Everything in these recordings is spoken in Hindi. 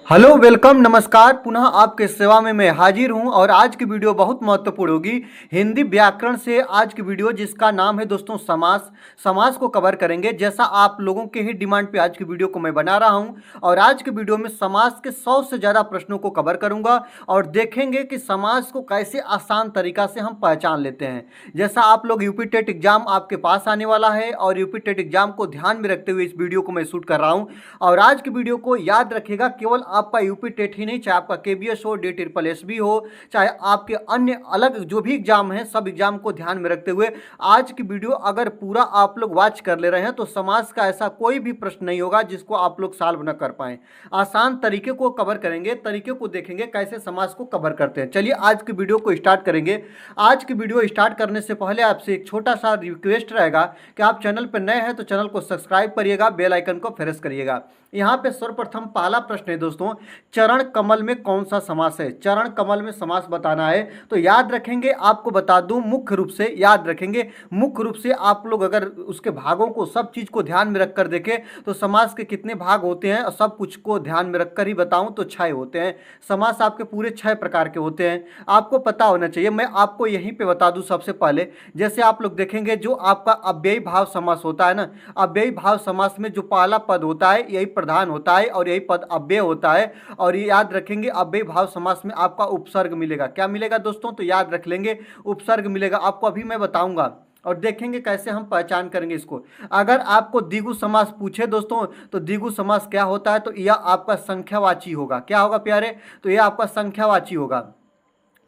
हेलो वेलकम नमस्कार। पुनः आपके सेवा में मैं हाजिर हूं और आज की वीडियो बहुत महत्वपूर्ण होगी। हिंदी व्याकरण से आज की वीडियो जिसका नाम है दोस्तों समास। समास को कवर करेंगे। जैसा आप लोगों के ही डिमांड पे आज की वीडियो को मैं बना रहा हूं और आज की वीडियो में समास के 100 से ज़्यादा प्रश्नों को कवर करूंगा और देखेंगे कि समास को कैसे आसान तरीका से हम पहचान लेते हैं। जैसा आप लोग यूपी टेट एग्जाम आपके पास आने वाला है और यूपी टेट एग्जाम को ध्यान में रखते हुए इस वीडियो को मैं शूट कर रहा हूँ। और आज की वीडियो को याद रखिएगा, केवल आपका यूपी टेट ही नहीं, चाहे आपका केबीएस हो, DSSS हो, चाहे आपके अन्य अलग जो भी एग्जाम हैं, सब एग्जाम को ध्यान में रखते हुए आज की वीडियो अगर पूरा आप लोग वॉच कर ले रहे हैं तो समास का ऐसा कोई भी प्रश्न नहीं होगा जिसको आप लोग सॉल्व न कर पाए। आसान तरीके को कवर करेंगे, तरीके को देखेंगे कैसे समास को कवर करते हैं। चलिए आज की वीडियो को स्टार्ट करेंगे। आज की वीडियो स्टार्ट करने से पहले आपसे एक छोटा सा रिक्वेस्ट रहेगा कि आप चैनल पर नए हैं तो चैनल को सब्सक्राइब करिएगा, बेल आइकन को प्रेस करिएगा। यहाँ पे सर्वप्रथम पहला प्रश्न है दोस्तों, चरण कमल में कौन सा समास है। चरण कमल में समास बताना है तो याद रखेंगे, आपको बता दूं मुख्य रूप से याद रखेंगे। मुख्य रूप से आप लोग अगर उसके भागों को सब चीज को ध्यान में रखकर देखें तो समास के कितने भाग होते हैं और सब कुछ को ध्यान में रखकर ही बताऊं तो 6 होते हैं। समास आपके पूरे 6 प्रकार के होते हैं, आपको पता होना चाहिए। मैं आपको यहीं पे बता दूं सबसे पहले, जैसे आप लोग देखेंगे जो आपका अव्ययी भाव समास होता है ना, अव्ययी भाव समास में जो पहला पद होता है यही प्रधान होता है और यही पद अव्यय होता है। और ये याद रखेंगे अव्ययी भाव समास में आपका उपसर्ग मिलेगा। क्या मिलेगा दोस्तों, तो याद रख लेंगे उपसर्ग मिलेगा। आपको अभी मैं बताऊंगा और देखेंगे कैसे हम पहचान करेंगे इसको। अगर आपको द्विगु समास पूछे दोस्तों तो द्विगु समास क्या होता है, तो यह आपका संख्यावाची होगा। क्या होगा प्यारे, तो यह आपका संख्यावाची होगा।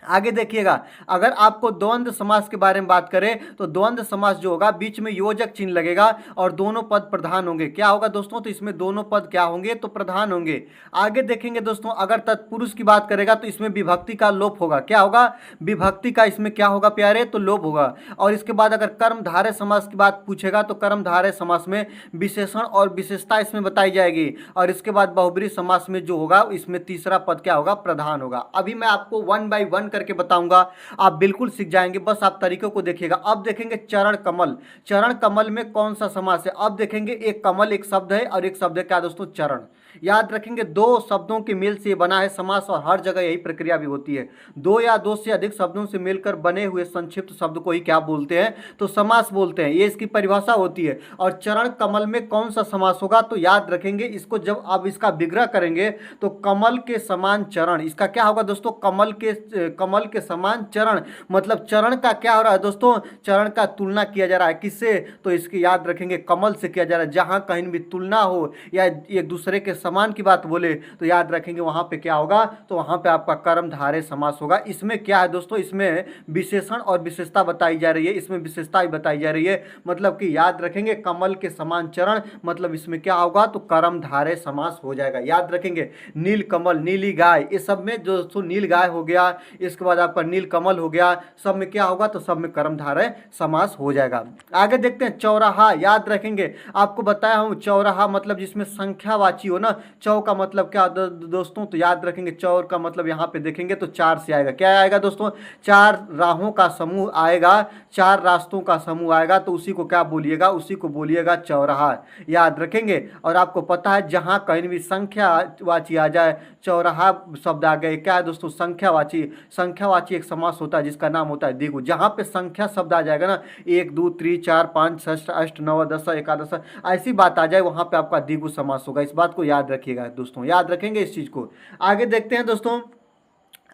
आगे देखिएगा, अगर आपको द्वंद्व समास के बारे में बात करें तो द्वंद्व समास जो होगा बीच में योजक चिन्ह लगेगा और दोनों पद प्रधान होंगे। क्या होगा दोस्तों, तो इसमें दोनों पद क्या होंगे, तो प्रधान होंगे। आगे देखेंगे दोस्तों, अगर तत्पुरुष की बात करेगा तो इसमें विभक्ति का लोप होगा। क्या होगा, विभक्ति का इसमें क्या होगा प्यारे, तो लोप होगा। और इसके बाद अगर कर्मधारय समास की बात पूछेगा तो कर्मधारय समास में विशेषण और विशेषता इसमें बताई जाएगी। और इसके बाद बहुब्रीहि समास में जो होगा इसमें तीसरा पद क्या होगा, प्रधान होगा। अभी मैं आपको 1 बाय 1 करके बताऊंगा, आप बिल्कुल सीख जाएंगे, बस आप तरीकों को देखिएगा। अब देखेंगे चरण कमल। चरण कमल में कौन सा समास है। अब देखेंगे एक कमल एक शब्द है और एक शब्द है क्या दोस्तों, चरण। याद रखेंगे दो शब्दों के मेल से बना है समास और हर जगह यही प्रक्रिया भी होती है। दो या दो से अधिक शब्दों से मिलकर बने हुए संक्षिप्त शब्द को ही क्या बोलते हैं, तो समास बोलते हैं। ये इसकी परिभाषा होती है। और चरण कमल में कौन सा समास होगा, तो याद रखेंगे इसको जब आप इसका विग्रह करेंगे तो कमल के समान चरण, इसका क्या होगा दोस्तों, कमल के समान चरण। मतलब चरण का क्या हो रहा है दोस्तों, चरण का तुलना किया जा रहा है किससे, तो इसकी याद रखेंगे कमल से किया जा रहा है। जहां कहीं भी तुलना हो या एक दूसरे के समान की बात बोले तो याद रखेंगे वहां पे क्या होगा, तो वहां पे आपका कर्मधारय समास होगा। इसमें क्या है दोस्तों, इसमें विशेषण और विशेषता बताई जा रही है, इसमें विशेषता भी बताई जा रही है। मतलब कि याद रखेंगे कमल के समान चरण, मतलब इसमें क्या होगा, तो कर्मधारय समास हो जाएगा। याद रखेंगे नील कमल, नीली गाय, ये सब में जो दोस्तों नील गाय हो गया, इसके बाद आपका नील कमल हो गया, सब में क्या होगा, तो सब में कर्मधारय समास हो जाएगा। आगे देखते हैं चौराहा। याद रखेंगे आपको बताया हूं चौराहा मतलब जिसमें संख्यावाची हो ना। चौ का मतलब क्या दोस्तों, तो याद रखेंगे चौर का मतलब यहाँ पे देखेंगे तो 4 से आएगा। क्या आएगा दोस्तों, 4 राहों का समूह आएगा, 4 रास्तों का समूह आएगा, तो उसी को क्या बोलिएगा, उसी को बोलिएगा चौराहा। याद रखेंगे। और आपको पता है जहां कहीं भी संख्यावाची आ जाए, चौराहा शब्द आ गए, क्या है दोस्तों, संख्यावाची। संख्यावाची एक समास होता है जिसका नाम होता है द्विगु। जहां पे संख्या शब्द आ जाएगा ना, 1 2 3 4 5 6 8 9 10 11 ऐसी बात आ जाए, वहां पे आपका द्विगु समास होगा। इस बात को याद रखिएगा दोस्तों, याद रखेंगे इस चीज को। आगे देखते हैं दोस्तों,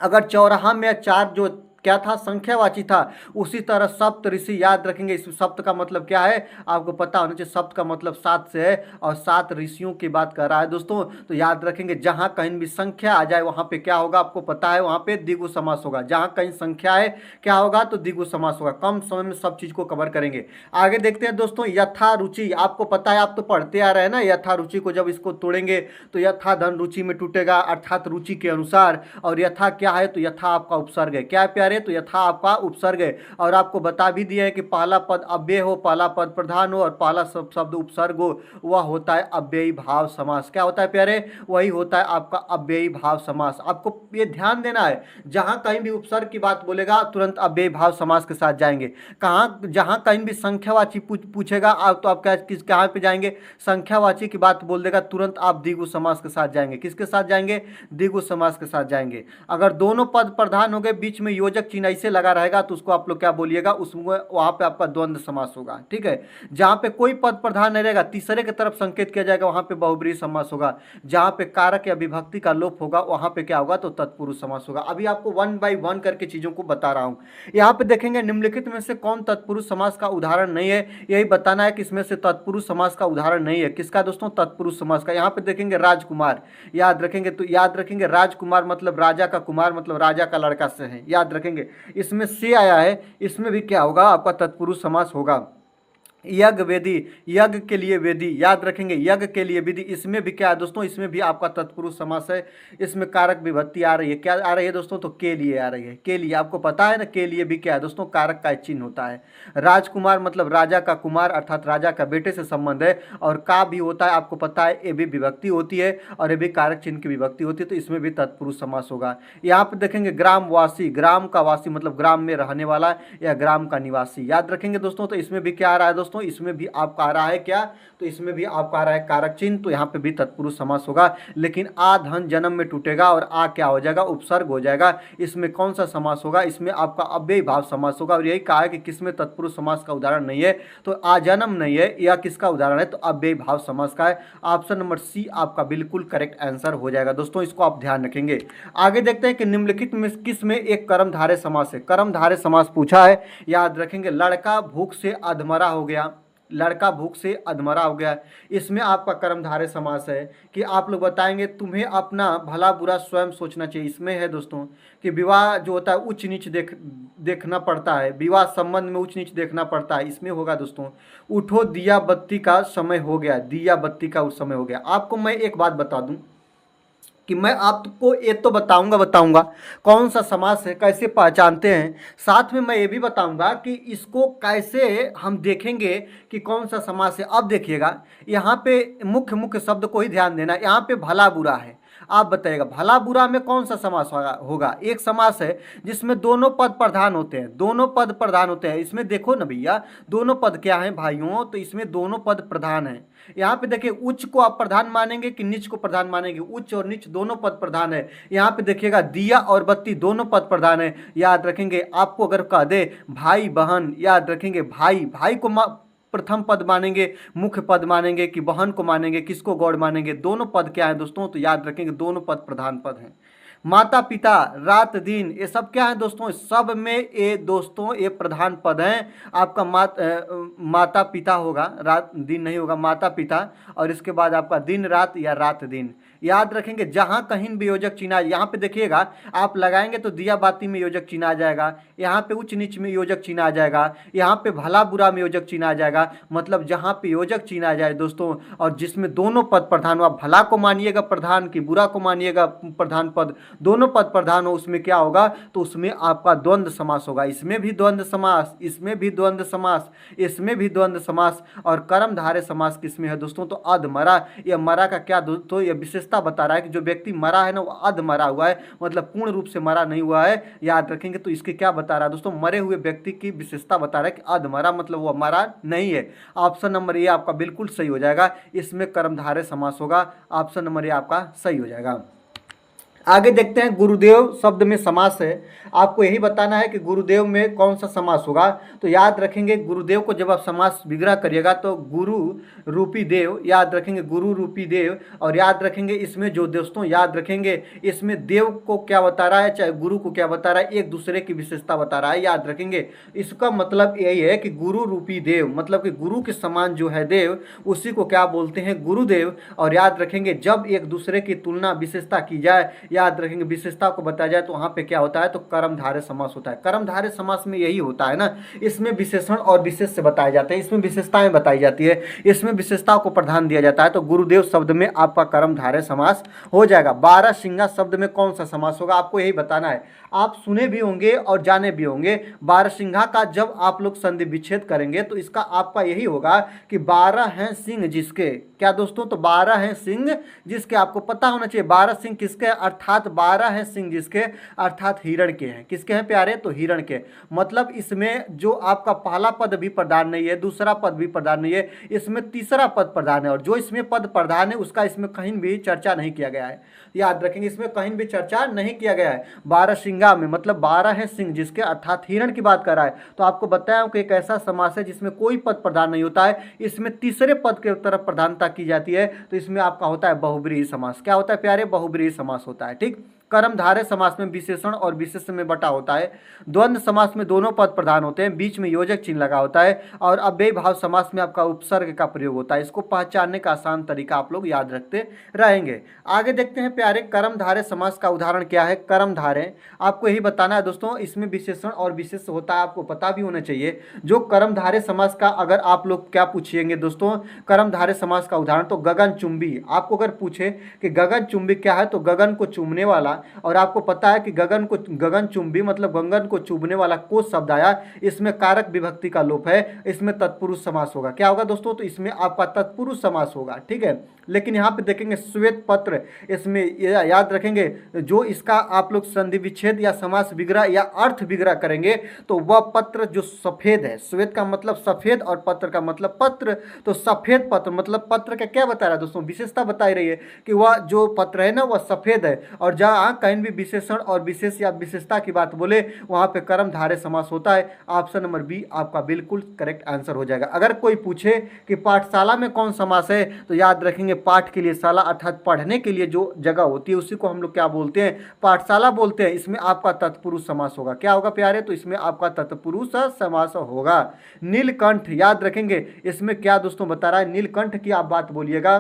अगर चौराहा में 4 जो क्या था, संख्यावाची था, उसी तरह सप्त ऋषि। याद रखेंगे इस सप्त का मतलब क्या है, आपको पता होना चाहिए। सप्त का मतलब 7 से है और 7 ऋषियों की बात कर रहा है दोस्तों। तो याद रखेंगे जहां कहीं भी संख्या आ जाए वहां पे क्या होगा, आपको पता है वहां पे द्विगु समास होगा। जहां कहीं संख्या है क्या होगा, तो द्विगु समास होगा। कम समय में सब चीज को कवर करेंगे। आगे देखते हैं दोस्तों यथा रुचि। आपको पता है, आप तो पढ़ते आ रहे हैं ना, यथा रुचि को जब इसको तोड़ेंगे तो यथा धन रुचि में टूटेगा, अर्थात रुचि के अनुसार। और यथा क्या है, तो यथा आपका उपसर्ग है। क्या है प्यारे, प्यारे, तो यथा आपका उपसर्ग है। और आपको बता भी दिया है कि पहला पद अव्यय हो, पहला पद प्रधान हो और पहला शब्द उपसर्ग हो, वह होता है अव्ययी भाव समास। क्या होता है प्यारे? वही होता है आपका अव्ययी भाव समास। आपको ये ध्यान देना है, जहां कहीं भी उपसर्ग की बात बोलेगा तुरंत अव्ययी भाव समास के साथ जाएंगे। कहाँ जहां कहीं भी संख्यावाची पूछेगा आप, तो आप कहाँ पे जाएंगे? संख्यावाची की बात बोल देगा तुरंत आप द्विगु समास के साथ जाएंगे। किसके साथ जाएंगे? द्विगु समास के साथ जाएंगे। अगर दोनों पद प्रधान हो गए, बीच में योजक चिन्ह ऐसे लगा रहेगा, तो उसको आप लोग क्या बोलिएगा? उसमें वहां पे आपका द्वंद्व समास होगा। ठीक है। जहां पे कोई पद प्रधान नहीं रहेगा, तीसरे की तरफ संकेत किया जाएगा, वहां पे बहुब्रीहि समास होगा। जहां पे कारक या विभक्ति का लोप होगा, वहां पे क्या होगा? तो तत्पुरुष समास होगा। अभी आपको 1 बाय 1 करके चीजों को बता रहा हूं। यहाँ पे देखेंगे निम्नलिखित में से कौन तत्पुरुष समास का उदाहरण नहीं है, यही बताना है कि इसमें से तत्पुरुष समास का उदाहरण नहीं है। किसका दोस्तों? तत्पुरुष समास का। यहाँ पे देखेंगे राजकुमार, याद रखेंगे, तो याद रखेंगे राजकुमार मतलब राजा का कुमार, मतलब राजा का लड़का से है, याद रखेंगे। इसमें से आया है, इसमें भी क्या होगा? आपका तत्पुरुष समास होगा। यज्ञ वेदी, यज्ञ के लिए वेदी, याद रखेंगे, यज्ञ के लिए विधि, इसमें भी क्या है दोस्तों? इसमें भी आपका तत्पुरुष समास है। इसमें कारक विभक्ति आ रही है, क्या आ रही है दोस्तों? तो के लिए आ रही है। के लिए आपको पता है ना, के लिए भी क्या है दोस्तों? कारक का चिन्ह होता है। राजकुमार मतलब राजा का कुमार, अर्थात राजा का बेटे से संबंध है। और का भी होता है, आपको पता है, ए भी विभक्ति होती है और ए भी कारक चिन्ह की विभक्ति होती है, तो इसमें भी तत्पुरुष समास होगा। यहाँ पे देखेंगे ग्रामवासी, ग्राम का वासी मतलब ग्राम में रहने वाला या ग्राम का निवासी, याद रखेंगे दोस्तों। तो इसमें भी क्या आ रहा है दोस्तों? इसमें भी आपका आ रहा है क्या? तो इसमें भी आपका आ रहा है कारक चिन्ह, तो यहाँ पे भी तत्पुरुष समास होगा। लेकिन आ धन जन्म में टूटेगा और आ क्या हो जाएगा? उपसर्ग हो जाएगा। इसमें कौन सा समास होगा? इसमें आपका अव्ययी भाव समास होगा। और यही कहा है कि किसमें तत्पुरुष समास का उदाहरण नहीं है, तो आ जन्म नहीं है, या किसका उदाहरण है? तो अव्ययी भाव समास का है। ऑप्शन नंबर सी आपका बिल्कुल करेक्ट आंसर हो जाएगा दोस्तों, इसको आप ध्यान रखेंगे। आगे देखते हैं कि निम्नलिखित में किस में एक कर्मधारय समास है। कर्मधारय समास पूछा है, याद रखेंगे। लड़का भूख से अधमरा हो गया, लड़का भूख से अधमरा हो गया, इसमें आपका कर्मधारय समास है कि आप लोग बताएंगे तुम्हें अपना भला बुरा स्वयं सोचना चाहिए। इसमें है दोस्तों कि विवाह जो होता है उच्च नीच देखना पड़ता है, विवाह संबंध में उच्च नीच देखना पड़ता है, इसमें होगा दोस्तों। उठो दिया बत्ती का समय हो गया, दिया बत्ती का उस समय हो गया। आपको मैं एक बात बता दूं कि मैं आपको ये तो बताऊंगा कौन सा समास है, कैसे पहचानते हैं, साथ में मैं ये भी बताऊंगा कि इसको कैसे हम देखेंगे कि कौन सा समास है। अब देखिएगा, यहाँ पे मुख्य शब्द को ही ध्यान देना। यहाँ पे भला बुरा है, आप बताइएगा भला बुरा में कौन सा समास होगा? एक समास है जिसमें दोनों पद प्रधान होते हैं, दोनों पद प्रधान होते हैं। इसमें देखो ना भैया, दोनों पद क्या हैं भाइयों? तो इसमें दोनों पद प्रधान हैं। यहाँ पे देखिए, उच्च को आप प्रधान मानेंगे कि नीच को प्रधान मानेंगे? उच्च और नीच दोनों पद प्रधान है। यहाँ पे देखिएगा, दिया और बत्ती दोनों पद प्रधान है, याद रखेंगे। आपको अगर कह दे भाई बहन, याद रखेंगे, भाई को प्रथम पद मानेंगे, मुख्य पद मानेंगे कि बहन को मानेंगे, किसको गौड़ मानेंगे? दोनों पद क्या है दोस्तों? तो याद रखेंगे दोनों पद प्रधान पद हैं। माता पिता, रात दिन, ये सब क्या है दोस्तों? सब में ये दोस्तों ये प्रधान पद हैं। आपका माता पिता होगा, रात दिन नहीं होगा, माता पिता। और इसके बाद आपका दिन रात या रात दिन, याद रखेंगे। जहां कहीं भी योजक चिन्ह, यहाँ पे देखिएगा आप लगाएंगे तो दिया बाती में योजक चिन्ह आ जाएगा, यहाँ पे उच्च नीच में योजक चिन्ह आ जाएगा, यहाँ पे भला बुरा में योजक चिन्ह आ जाएगा। मतलब जहाँ पे योजक चिन्ह आ जाए दोस्तों, और जिसमें दोनों पद प्रधान हो, आप भला को मानिएगा प्रधान की बुरा को मानिएगा प्रधान पद, दोनों पद प्रधान हो, उसमें क्या होगा? तो उसमें आपका द्वंद्व समास होगा। इसमें भी द्वंद्व समास, इसमें भी द्वंद्व समास, इसमें भी द्वंद्व समास। और कर्मधारय समास किसमें है दोस्तों? तो अधमरा। यह मरा का क्या दोस्तों? यह विशेषता बता रहा है कि जो व्यक्ति मरा है ना, वो अध मरा हुआ है, मतलब पूर्ण रूप से मरा नहीं हुआ है, याद रखेंगे। तो इसके क्या बता रहा है दोस्तों? मरे हुए व्यक्ति की विशेषता बता रहा है कि अध मरा, मतलब वो मरा नहीं है। ऑप्शन नंबर ए आपका बिल्कुल सही हो जाएगा, इसमें कर्मधारय समास होगा। ऑप्शन नंबर ए आपका सही हो जाएगा। आगे देखते हैं, गुरुदेव शब्द में समास है। आपको यही बताना है कि गुरुदेव में कौन सा समास होगा। तो याद रखेंगे, गुरुदेव को जब आप समास विग्रह करिएगा तो गुरु रूपी देव, याद रखेंगे गुरु रूपी देव। और याद रखेंगे इसमें जो दोस्तों, याद रखेंगे इसमें देव को क्या बता रहा है, चाहे गुरु को क्या बता रहा है, एक दूसरे की विशेषता बता रहा है, याद रखेंगे। इसका मतलब यही है कि गुरु रूपी देव, मतलब कि गुरु के समान जो है देव, उसी को क्या बोलते हैं? गुरुदेव। और याद रखेंगे जब एक दूसरे की तुलना विशेषता की जाए, याद रखेंगे विशेषता को बताया जाए तो वहाँ पे क्या होता है, तो कर्मधारय समास होता है। कर्मधारय समास में यही होता है ना, इसमें विशेषण और विशेष से बताए जाते हैं, इसमें विशेषताएं बताई जाती है, इसमें विशेषताओं को प्रधान दिया जाता है। तो गुरुदेव शब्द में आपका कर्मधारय समास हो जाएगा। बारहसिंगा शब्द में कौन सा समास होगा, आपको यही बताना है। आप सुने भी होंगे और जाने भी होंगे। बारहसिंघा का जब आप लोग संधि विच्छेद करेंगे तो इसका आपका यही होगा कि 12 हैं सिंह जिसके, क्या दोस्तों, तो 12 हैं सिंह जिसके, आपको पता होना चाहिए 12 सिंह किसके, अर्थात 12 हैं सिंह जिसके, अर्थात हिरण के हैं। किसके हैं प्यारे, तो हिरण के। मतलब इसमें जो आपका पहला पद भी प्रधान नहीं है, दूसरा पद भी प्रधान नहीं है, इसमें तीसरा पद प्रधान है, और जो इसमें पद प्रधान है उसका इसमें कहीं भी चर्चा नहीं किया गया है। याद रखेंगे, इसमें कहीं भी चर्चा नहीं किया गया है। बारहसिंगा में मतलब 12 है सिंह जिसके, अर्थात हिरण की बात कर रहा है। तो आपको बताया कि एक ऐसा समास है जिसमें कोई पद प्रधान नहीं होता है, इसमें तीसरे पद के तरफ प्रधानता की जाती है, तो इसमें आपका होता है बहुब्रीहि समास। क्या होता है प्यारे, बहुब्रीहि समास होता है। ठीक। कर्मधारय समास में विशेषण और विशेषण में बटा होता है। द्वंद्व समास में दोनों पद प्रधान होते हैं, बीच में योजक चिन्ह लगा होता है, और अव्ययी भाव समास में आपका उपसर्ग का प्रयोग होता है। इसको पहचानने का आसान तरीका आप लोग याद रखते रहेंगे। आगे देखते हैं प्यारे, कर्मधारय समास का उदाहरण क्या है। कर्मधारय आपको यही बताना है दोस्तों, इसमें विशेषण और विशेष होता है, आपको पता भी होना चाहिए। जो कर्मधारय समास का अगर आप लोग क्या पूछेंगे दोस्तों, कर्मधारय समास का उदाहरण तो गगनचुंबी। आपको अगर पूछे कि गगनचुंबी क्या है, तो गगन को चूमने वाला, और आपको पता है कि गगनचुंबी मतलब गगन को चूमने वाला कोस शब्द आया, इसमें कारक विभक्ति का लोप है, इसमें तत्पुरुष समास होगा। क्या होगा दोस्तों, तो इसमें आपका तत्पुरुष समास होगा। ठीक है। लेकिन यहाँ पे देखेंगे श्वेत पत्र, इसमें याद रखेंगे जो इसका आप लोग संधि विच्छेद या समास विग्रह या अर्थ विग्रह करेंगे तो वह पत्र जो सफेद है, श्वेत का मतलब सफेद और पत्र का मतलब पत्र, तो सफेद पत्र मतलब पत्र का क्या बता रहा है दोस्तों, विशेषता बता रही है कि वह जो पत्र है ना वह सफेद है। और जहाँ कहीं भी विशेषण और विशेष या विशेषता की बात बोले वहाँ पे कर्मधारय समास होता है। ऑप्शन नंबर बी आपका बिल्कुल करेक्ट आंसर हो जाएगा। अगर कोई पूछे कि पाठशाला में कौन समास है, तो याद रखेंगे पाठ के लिए शाला अर्थात पढ़ने के लिए जो जगह होती है उसी को हम लोग क्या बोलते हैं, पाठशाला बोलते हैं। इसमें आपका तत्पुरुष समास होगा। क्या होगा प्यारे, तो इसमें आपका तत्पुरुष समास होगा। नीलकंठ याद रखेंगे, इसमें क्या दोस्तों बता रहा है, नीलकंठ की आप बात बोलिएगा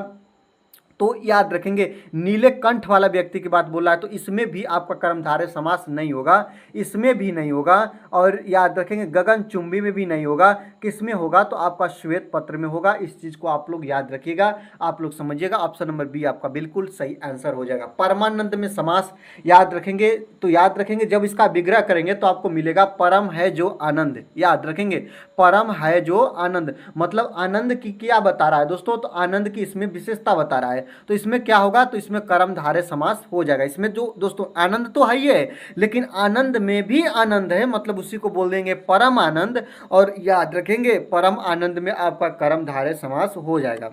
तो याद रखेंगे नीले कंठ वाला व्यक्ति की बात बोल रहा है, तो इसमें भी आपका कर्मधारय समास नहीं होगा, इसमें भी नहीं होगा। और याद रखेंगे गगनचुंबी में भी नहीं होगा, किसमें होगा, तो आपका श्वेत पत्र में होगा। इस चीज को आप लोग याद रखिएगा, आप लोग समझिएगा। ऑप्शन नंबर बी आपका बिल्कुल सही आंसर हो जाएगा। परमानंद में समास याद रखेंगे, तो याद रखेंगे जब इसका विग्रह करेंगे तो आपको मिलेगा परम है जो आनंद। याद रखेंगे परम है जो आनंद, मतलब आनंद की क्या बता रहा है दोस्तों, तो आनंद की इसमें विशेषता बता रहा है, तो इसमें क्या होगा, तो इसमें कर्मधारय समास हो जाएगा। इसमें जो दोस्तों आनंद तो है ही है, लेकिन आनंद में भी आनंद है, मतलब उसी को बोल देंगे परम आनंद। और याद रखेंगे परम आनंद में आपका कर्मधारय समास हो जाएगा।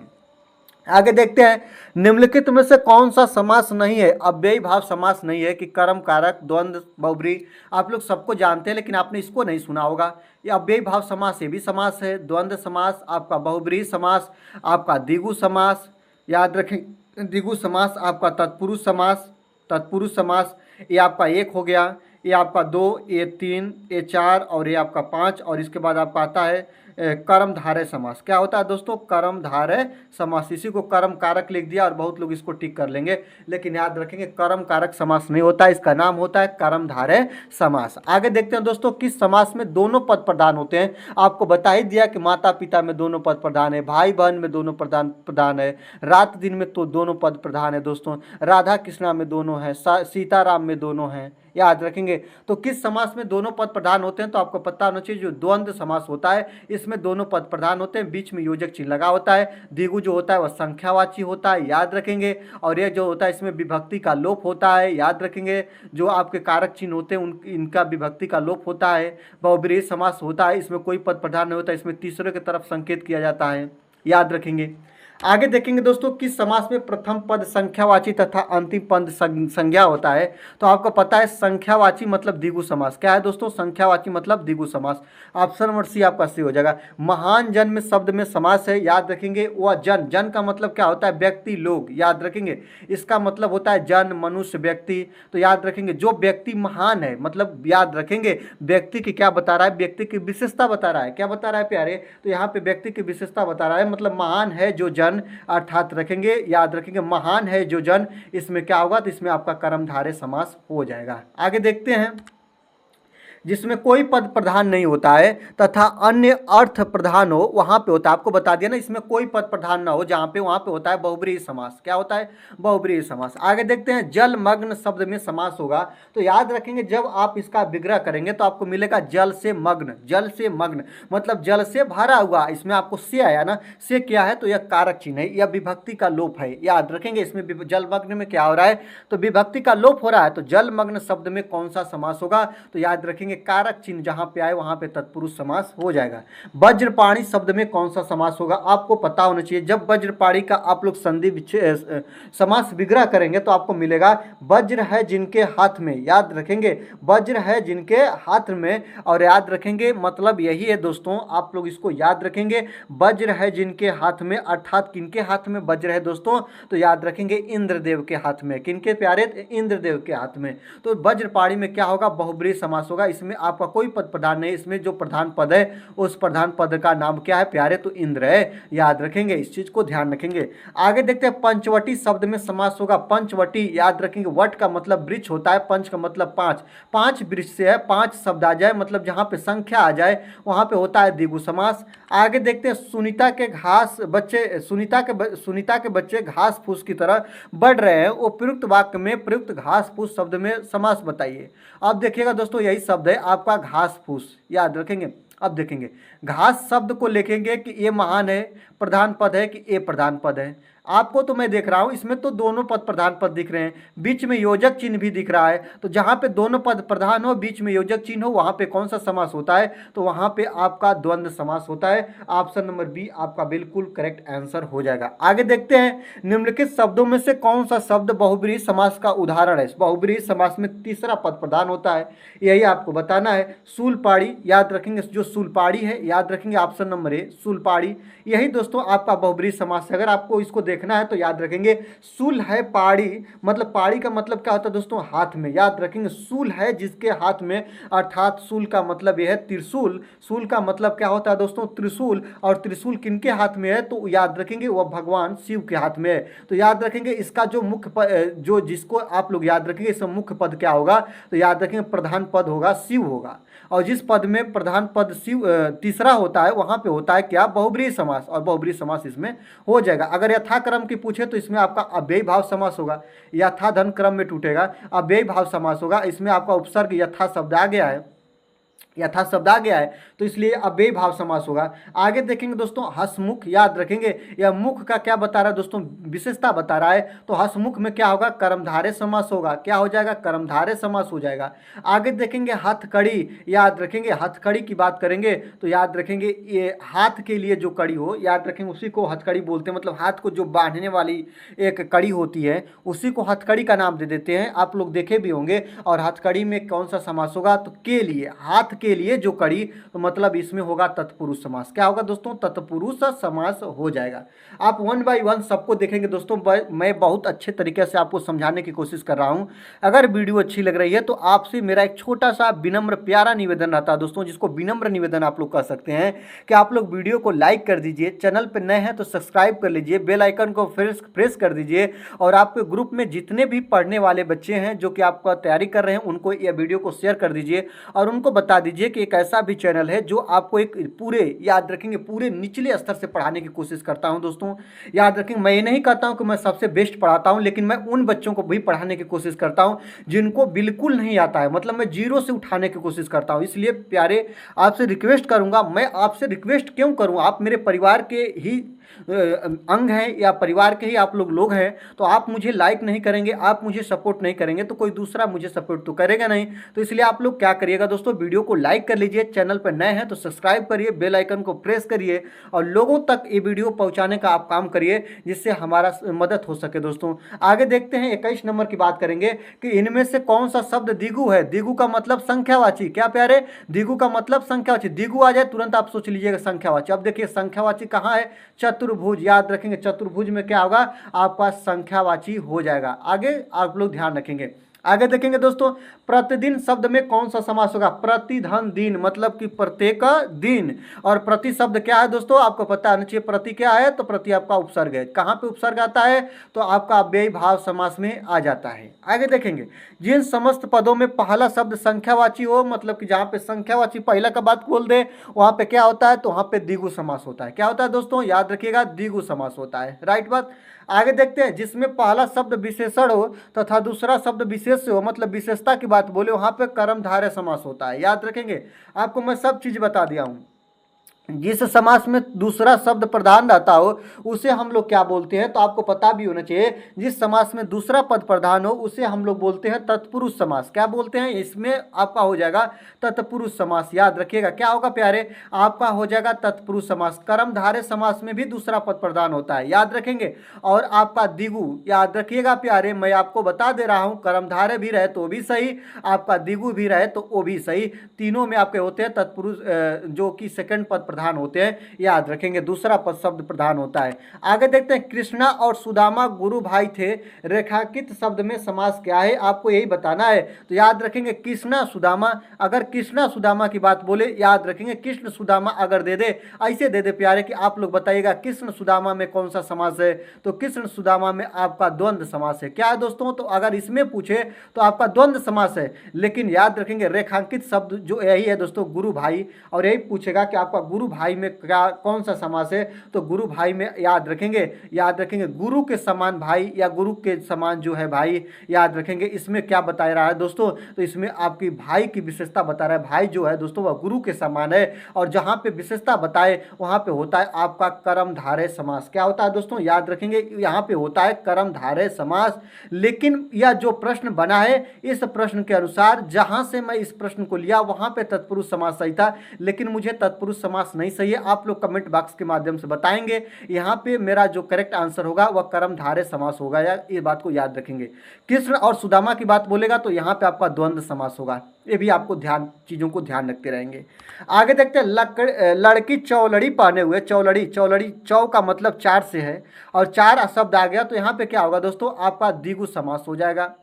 आगे देखते हैं, निम्नलिखित में से कौन सा समास नहीं है, अव्ययी भाव समास नहीं है कि कर्म कारक द्वंद्व बहुब्रीहि। आप लोग सबको जानते हैं लेकिन आपने इसको नहीं सुना होगा। ये अव्ययी भाव समास ये भी समास है, द्वंद्व समास, आपका बहुब्रीहि समास, आपका द्विगु समास। याद रखें द्विगु समास आपका तत्पुरुष समास, ये आपका 1 हो गया, ये आपका 2, ये 3, ये 4 और ये आपका 5, और इसके बाद आपका आता है कर्मधारय समास। क्या होता है दोस्तों, कर्मधारय समास। इसी को कर्म कारक लिख दिया और बहुत लोग इसको टिक कर लेंगे, लेकिन याद रखेंगे कर्म कारक समास नहीं होता, इसका नाम होता है कर्मधारय समास। आगे देखते हैं दोस्तों, किस समास में दोनों पद प्रधान होते हैं। आपको बता ही दिया कि माता पिता में दोनों पद प्रधान है, भाई बहन में दोनों प्रधान है, रात दिन में तो दोनों पद प्रधान है दोस्तों, राधा कृष्णा में दोनों है, सीताराम में दोनों हैं। याद रखेंगे तो किस समास में दोनों पद प्रधान होते हैं, तो आपको पता होना चाहिए जो द्वंद्व समास होता है इसमें दोनों पद प्रधान होते हैं, बीच में योजक चिन्ह लगा होता है। द्विगु जो होता है वह संख्यावाची होता है, याद रखेंगे। और यह जो होता है इसमें विभक्ति का लोप होता है, याद रखेंगे। जो आपके कारक चिन्ह होते हैं इनका विभक्ति का लोप होता है। बहुब्रीहि समास होता है, इसमें कोई पद प्रधान नहीं होता, इसमें तीसरे की तरफ संकेत किया जाता है, याद रखेंगे। आगे देखेंगे दोस्तों, किस समास में प्रथम पद संख्यावाची तथा अंतिम पद संज्ञा होता है, तो आपको पता है संख्यावाची मतलब द्विगु समास। क्या है दोस्तों, संख्यावाची मतलब द्विगु समास। ऑप्शन नंबर सी आपका सही हो जाएगा। महान जन में शब्द में समास है, याद रखेंगे। वह जन का मतलब क्या होता है, व्यक्ति लोग, याद रखेंगे। इसका मतलब होता है जन मनुष्य व्यक्ति, तो याद रखेंगे जो व्यक्ति महान है, मतलब याद रखेंगे व्यक्ति की क्या बता रहा है, व्यक्ति की विशेषता बता रहा है। क्या बता रहा है प्यारे, तो यहाँ पे व्यक्ति की विशेषता बता रहा है, मतलब महान है जो जन जन, अर्थात रखेंगे, याद रखेंगे महान है जो जन, इसमें क्या होगा, तो इसमें आपका कर्मधारय समास हो जाएगा। आगे देखते हैं, जिसमें कोई पद प्रधान नहीं होता है तथा अन्य अर्थ प्रधान हो वहां पे होता है। आपको बता दिया ना, इसमें कोई पद प्रधान ना हो जहां पे, वहां पे होता है बहुब्रीहि समास। क्या होता है, बहुब्रीहि समास। आगे देखते हैं, जलमग्न शब्द में समास होगा, तो याद रखेंगे जब आप इसका विग्रह करेंगे तो आपको मिलेगा जल से मग्न। जल से मग्न मतलब जल से भरा हुआ, इसमें आपको से आया ना, से क्या है, तो यह कारक चिन्ह है, यह विभक्ति का लोप है। याद रखेंगे इसमें जलमग्न में क्या हो रहा है, तो विभक्ति का लोप हो रहा है। तो जलमग्न शब्द में कौन सा समास होगा, तो याद रखेंगे कारक चिन्ह जहां पे आए वहां पे तत्पुरुष समास हो जाएगा। वज्रपाणी शब्द में कौन सा समास होगा, आपको पता होना चाहिए। जब वज्रपाणी का आप लोग संधि समास विग्रह करेंगे तो आपको मिलेगा वज्र है जिनके हाथ में। याद रखेंगे वज्र है जिनके हाथ में, और याद रखेंगे मतलब यही है दोस्तों, आप लोग इसको याद रखेंगे, वज्र है जिनके हाथ में, अर्थात किनके हाथ में वज्र है दोस्तों, तो याद रखेंगे इंद्रदेव के हाथ में। किनके प्यारे, इंद्रदेव के हाथ में। तो वज्रपाणी में क्या होगा, बहुब्रीहि समास होगा। इसमें आपका कोई पद प्रधान नहीं, इसमें जो प्रधान पद है उस प्रधान पद का नाम क्या है प्यारे, तो इंद्र है। याद रखेंगे, इस चीज को ध्यान रखेंगे। आगे देखते हैं, पंचवटी शब्द में समास होगा। पंचवटी याद रखेंगे, वट का मतलब वृक्ष होता है, पंच का मतलब पांच, पांच वृक्ष से है, पांच शब्द आ जाए मतलब जहां पे संख्या आ जाए वहां पे होता है द्विगु समास। आगे देखते हैं, सुनीता के बच्चे घास फूस की तरह बढ़ रहे हैं, उपयुक्त वाक्य में प्रयुक्त घास फूस शब्द में समास बताइए। अब देखिएगा दोस्तों, यही शब्द है आपका घास फूस। याद रखेंगे, अब देखेंगे घास शब्द को लिखेंगे कि ये महान है प्रधान पद है कि ये प्रधान पद है। आपको तो मैं देख रहा हूं इसमें तो दोनों पद प्रधान पद दिख रहे हैं, बीच में योजक चिन्ह भी दिख रहा है। तो जहां पे दोनों पद प्रधान हो, बीच में योजक चिन्ह हो, वहां पे कौन सा समास होता है, तो वहां पे आपका द्वंद्व समास होता है। ऑप्शन नंबर बी आपका बिल्कुल करेक्ट आंसर हो जाएगा। आगे देखते हैं, निम्नलिखित शब्दों में से कौन सा शब्द बहुब्रीहि समास का उदाहरण है। बहुब्रीहि समास में तीसरा पद प्रधान होता है, यही आपको बताना है। शूलपाणी, याद रखेंगे जो शूलपाणी है, याद रखेंगे ऑप्शन नंबर ए शूलपाणी, यही दोस्तों आपका बहुब्रीहि समास है। अगर आपको इसको देखना है तो याद रखेंगे शूल है पाड़ी, मतलब पाड़ी का मतलब क्या होता है दोस्तों, हाथ में। याद रखेंगे शूल है जिसके हाथ में, अर्थात शूल का मतलब यह है त्रिशूल। शूल का मतलब क्या होता है दोस्तों, त्रिशूल, और त्रिशूल किनके हाथ में है, तो याद रखेंगे वह भगवान शिव के हाथ में है। तो याद रखेंगे इसका जो मुख्य पद, जो जिसको आप लोग याद रखेंगे इसका मुख्य पद क्या होगा, तो याद रखेंगे प्रधान पद होगा शिव होगा। और जिस पद में प्रधान पद शिव तीसरा होता है वहां पे होता है क्या, बहुब्रीहि समास, और बहुब्रीहि समास इसमें हो जाएगा। अगर यथाक्रम की पूछे तो इसमें आपका अव्ययी भाव समास होगा, यथा धन क्रम में टूटेगा, अव्ययी भाव समास होगा। इसमें आपका उपसर्ग यथा शब्द आ गया है, यथा शब्द आ गया है, तो इसलिए अव्ययी भाव समास होगा। आगे देखेंगे दोस्तों, हसमुख, याद रखेंगे यह मुख का क्या बता रहा है दोस्तों, विशेषता बता रहा है। तो हसमुख में क्या होगा, कर्मधारय समास होगा। क्या हो जाएगा, कर्मधारय समास हो जाएगा। आगे देखेंगे हथकड़ी, याद रखेंगे हथकड़ी की बात करेंगे तो याद रखेंगे ये हाथ के लिए जो कड़ी हो, याद रखेंगे उसी को हथकड़ी बोलते हैं। मतलब हाथ को जो बांधने वाली एक कड़ी होती है उसी को हथकड़ी का नाम दे देते हैं, आप लोग देखे भी होंगे। और हथकड़ी में कौन सा समास होगा, तो के लिए, हाथ के लिए जो कड़ी, तो मतलब इसमें होगा तत्पुरुष समास। क्या होगा दोस्तों, तत्पुरुष समास हो जाएगा। आप वन बाय वन सबको देखेंगे दोस्तों, मैं बहुत अच्छे तरीके से आपको समझाने की कोशिश कर रहा हूं। अगर वीडियो अच्छी लग रही है तो आपसे मेरा एक छोटा सा विनम्र प्यारा निवेदन रहता है दोस्तों, जिसको विनम्र निवेदन आप लोग कह सकते हैं, कि आप लोग वीडियो को लाइक कर दीजिए, चैनल पर नए हैं तो सब्सक्राइब कर लीजिए, बेल आइकन को प्रेस कर दीजिए, और आपके ग्रुप में जितने भी पढ़ने वाले बच्चे हैं जो कि आपका तैयारी कर रहे हैं उनको यह वीडियो को शेयर कर दीजिए, और उनको बता दीजिए कि एक ऐसा भी चैनल है जो आपको एक पूरे, याद रखेंगे पूरे निचले स्तर से पढ़ाने की कोशिश करता हूं दोस्तों। याद रखेंगे मैं ये नहीं कहता हूं कि मैं सबसे बेस्ट पढ़ाता हूं, लेकिन मैं उन बच्चों को भी पढ़ाने की कोशिश करता हूं जिनको बिल्कुल नहीं आता है, मतलब मैं जीरो से उठाने की कोशिश करता हूं। इसलिए प्यारे आपसे रिक्वेस्ट करूंगा, मैं आपसे रिक्वेस्ट क्यों करूं, आप मेरे परिवार के ही अंग हैं या परिवार के ही आप लोग हैं, तो आप मुझे लाइक नहीं करेंगे, आप मुझे सपोर्ट नहीं करेंगे तो कोई दूसरा मुझे सपोर्ट तो करेगा नहीं। तो इसलिए आप लोग क्या करिएगा दोस्तों, वीडियो को लाइक कर लीजिए, चैनल पर नए हैं तो सब्सक्राइब करिए, बेल आइकन को प्रेस करिए, और लोगों तक ये वीडियो पहुंचाने का आप काम करिए जिससे हमारा मदद हो सके दोस्तों। आगे देखते हैं 21 नंबर की बात करेंगे कि इनमें से कौन सा शब्द द्विगु है। द्विगु का मतलब संख्यावाची, क्या प्यारे, द्विगु का मतलब संख्यावाची। द्विगु आ जाए तुरंत आप सोच लीजिएगा संख्यावाची। अब देखिए संख्यावाची कहाँ है, चतुर्भुज, याद रखेंगे चतुर्भुज में क्या होगा आपका संख्यावाची हो जाएगा। आगे आप लोग ध्यान रखेंगे। आगे देखेंगे दोस्तों, प्रतिदिन शब्द में कौन सा समास होगा? प्रतिधन दिन, मतलब कि प्रत्येक दिन। और प्रति शब्द क्या है दोस्तों? आपको पता आना चाहिए। प्रति क्या है? तो प्रति आपका उपसर्ग है। कहाँ पे उपसर्ग आता है? तो आपका अव्ययी भाव समास में आ जाता है। आगे देखेंगे, जिन समस्त पदों में पहला शब्द संख्यावाची हो, मतलब कि जहाँ पे संख्यावाची पहला का बात बोल दे, वहाँ पे क्या होता है? तो वहाँ पे द्विगु समास होता है। क्या होता है दोस्तों? याद रखिएगा, द्विगु समास होता है। राइट बात। आगे देखते हैं, जिसमें पहला शब्द विशेषण हो तथा दूसरा शब्द विशेष हो, मतलब विशेषता की बात बोले, वहां पे कर्मधारय समास होता है। याद रखेंगे, आपको मैं सब चीज बता दिया हूं। जिस समास में दूसरा शब्द प्रधान रहता हो उसे हम लोग क्या बोलते हैं? तो आपको पता भी होना चाहिए, जिस समास में दूसरा पद प्रधान हो उसे हम लोग बोलते हैं तत्पुरुष समास। क्या बोलते हैं? इसमें आपका हो जाएगा तत्पुरुष समास। याद रखिएगा, क्या होगा प्यारे? आपका हो जाएगा तत्पुरुष समास। कर्मधारय समास में भी दूसरा पद प्रधान होता है, याद रखेंगे। और आपका द्विगु, याद रखिएगा प्यारे, मैं आपको बता दे रहा हूं, कर्मधारय भी रहे तो भी सही, आपका द्विगु भी रहे तो वो भी सही। तीनों में आपके होते हैं तत्पुरुष, जो कि सेकंड पद प्रधान होते हैं। याद रखेंगे, दूसरा पद शब्द प्रधान होता है। आगे देखते हैं, कृष्णा और सुदामा गुरु भाई थे, रेखांकित शब्द में समास क्या है? आपको यही बताना है। तो याद रखेंगे कृष्णा सुदामा। अगर कृष्णा सुदामा की बात बोले, याद रखेंगे कृष्ण सुदामा अगर दे दे, ऐसे दे दे प्यारे कि आप लोग बताइएगा कृष्ण सुदामा में कौन सा समास है? तो कृष्ण सुदामा में आपका द्वंद्व समास है। क्या है दोस्तों? तो अगर इसमें पूछे तो आपका द्वंद्व समास है। लेकिन याद रखेंगे रेखांकित शब्द जो यही है दोस्तों, गुरु भाई, और यही पूछेगा कि आपका गुरु भाई में क्या कौन सा समास है? तो गुरु भाई में याद रखेंगे गुरु के समान भाई, या गुरु के समान जो है भाई। याद रखेंगे, इसमें क्या बता रहा है दोस्तों? तो इसमें आपकी भाई की विशेषता बता रहा है। भाई जो है दोस्तों वह गुरु के समान है, और जहां पे विशेषता बताए वहां पे होता है आपका कर्मधारय समास। क्या होता है दोस्तों? याद रखेंगे, यहाँ पे होता है कर्मधारय समास। लेकिन यह जो प्रश्न बना है, इस प्रश्न के अनुसार जहां से मैं इस प्रश्न को लिया वहां पे तत्पुरुष समास सही था, लेकिन मुझे तत्पुरुष समास नहीं सही है। आप लोग कमेंट बॉक्स के माध्यम से बताएंगे। यहाँ पे मेरा जो करेक्ट आंसर होगा वह कर्मधारय समास होगा, या ये बात को याद रखेंगे। कृष्ण और सुदामा की बात बोलेगा तो यहाँ पे आपका द्वंद्व समास होगा। ये भी आपको चीजों को ध्यान रखते रहेंगे। आगे देखते हैं, लड़की चौलड़ी पहने हुए, चौलड़ी चौ का मतलब चार से है, और चार शब्द आ गया तो यहाँ पे क्या होगा दोस्तों? आपका द्विगु समास हो जाएगा।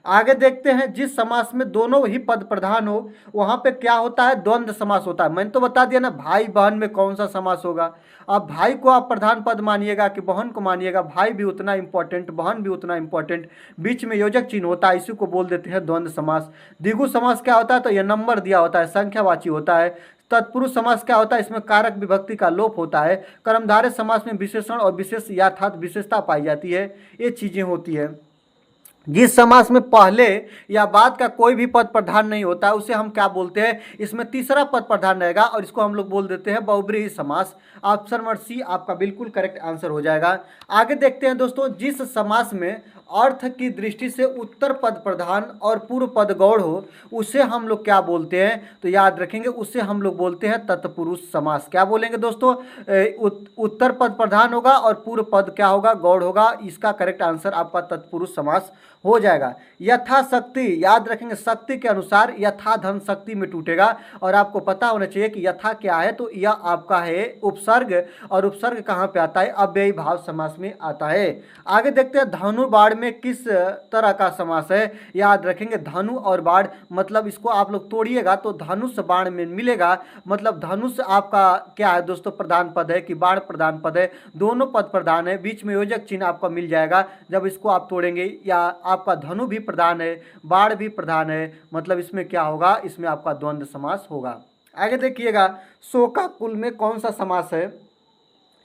आगे देखते हैं, जिस समास में दोनों ही पद प्रधान हो वहां पे क्या होता है? द्वंद्व समास होता है। मैंने तो बता दिया ना, भाई बहन में कौन सा समास होगा। अब भाई को आप प्रधान पद मानिएगा कि बहन को मानिएगा, भाई भी उतना इंपॉर्टेंट, बहन भी उतना इंपॉर्टेंट। बीच में योजक चिन्ह होता है, इसी को बोल देते हैं द्वंद्व समास। द्विगु समास क्या होता है? तो यह नंबर दिया होता है, संख्यावाची होता है। तत्पुरुष समास क्या होता है? इसमें कारक विभक्ति का लोप होता है। कर्मधारय समास में विशेषण और विशेष यथार्थ विशेषता पाई जाती है। ये चीजें होती है। जिस समास में पहले या बाद का कोई भी पद प्रधान नहीं होता उसे हम क्या बोलते हैं? इसमें तीसरा पद प्रधान रहेगा, और इसको हम लोग बोल देते हैं बहुब्रीहि समास। ऑप्शन नंबर सी आपका बिल्कुल करेक्ट आंसर हो जाएगा। आगे देखते हैं दोस्तों, जिस समास में अर्थ की दृष्टि से उत्तर पद प्रधान और पूर्व पद गौड़ हो उसे हम लोग क्या बोलते हैं? तो याद रखेंगे, उसे हम लोग बोलते हैं तत्पुरुष समास। क्या बोलेंगे दोस्तों? उत्तर पद प्रधान होगा और पूर्व पद क्या होगा? गौड़ होगा। इसका करेक्ट आंसर आपका तत्पुरुष समास हो जाएगा। यथाशक्ति, याद रखेंगे शक्ति के अनुसार, यथा धन शक्ति में टूटेगा। और आपको पता होना चाहिए कि यथा क्या है? तो यह आपका है उपसर्ग, और उपसर्ग कहाँ पे आता है? अव्ययी भाव समास में आता है। आगे देखते हैं, धनु बाढ़ में किस तरह का समास है? याद रखेंगे, धनु और बाढ़, मतलब इसको आप लोग तोड़िएगा तो धनुष बाण में मिलेगा। मतलब धनुष आपका क्या है दोस्तों? प्रधान पद है कि बाण प्रधान पद है? दोनों पद प्रधान है। बीच में योजक चिन्ह आपका मिल जाएगा जब इसको आप तोड़ेंगे। या आपका धनु भी प्रधान है, बाण भी प्रधान है, मतलब इसमें क्या होगा? इसमें आपका द्वंद्व समास होगा। आगे देखिएगा, शोकाकुल में कौन सा समास है?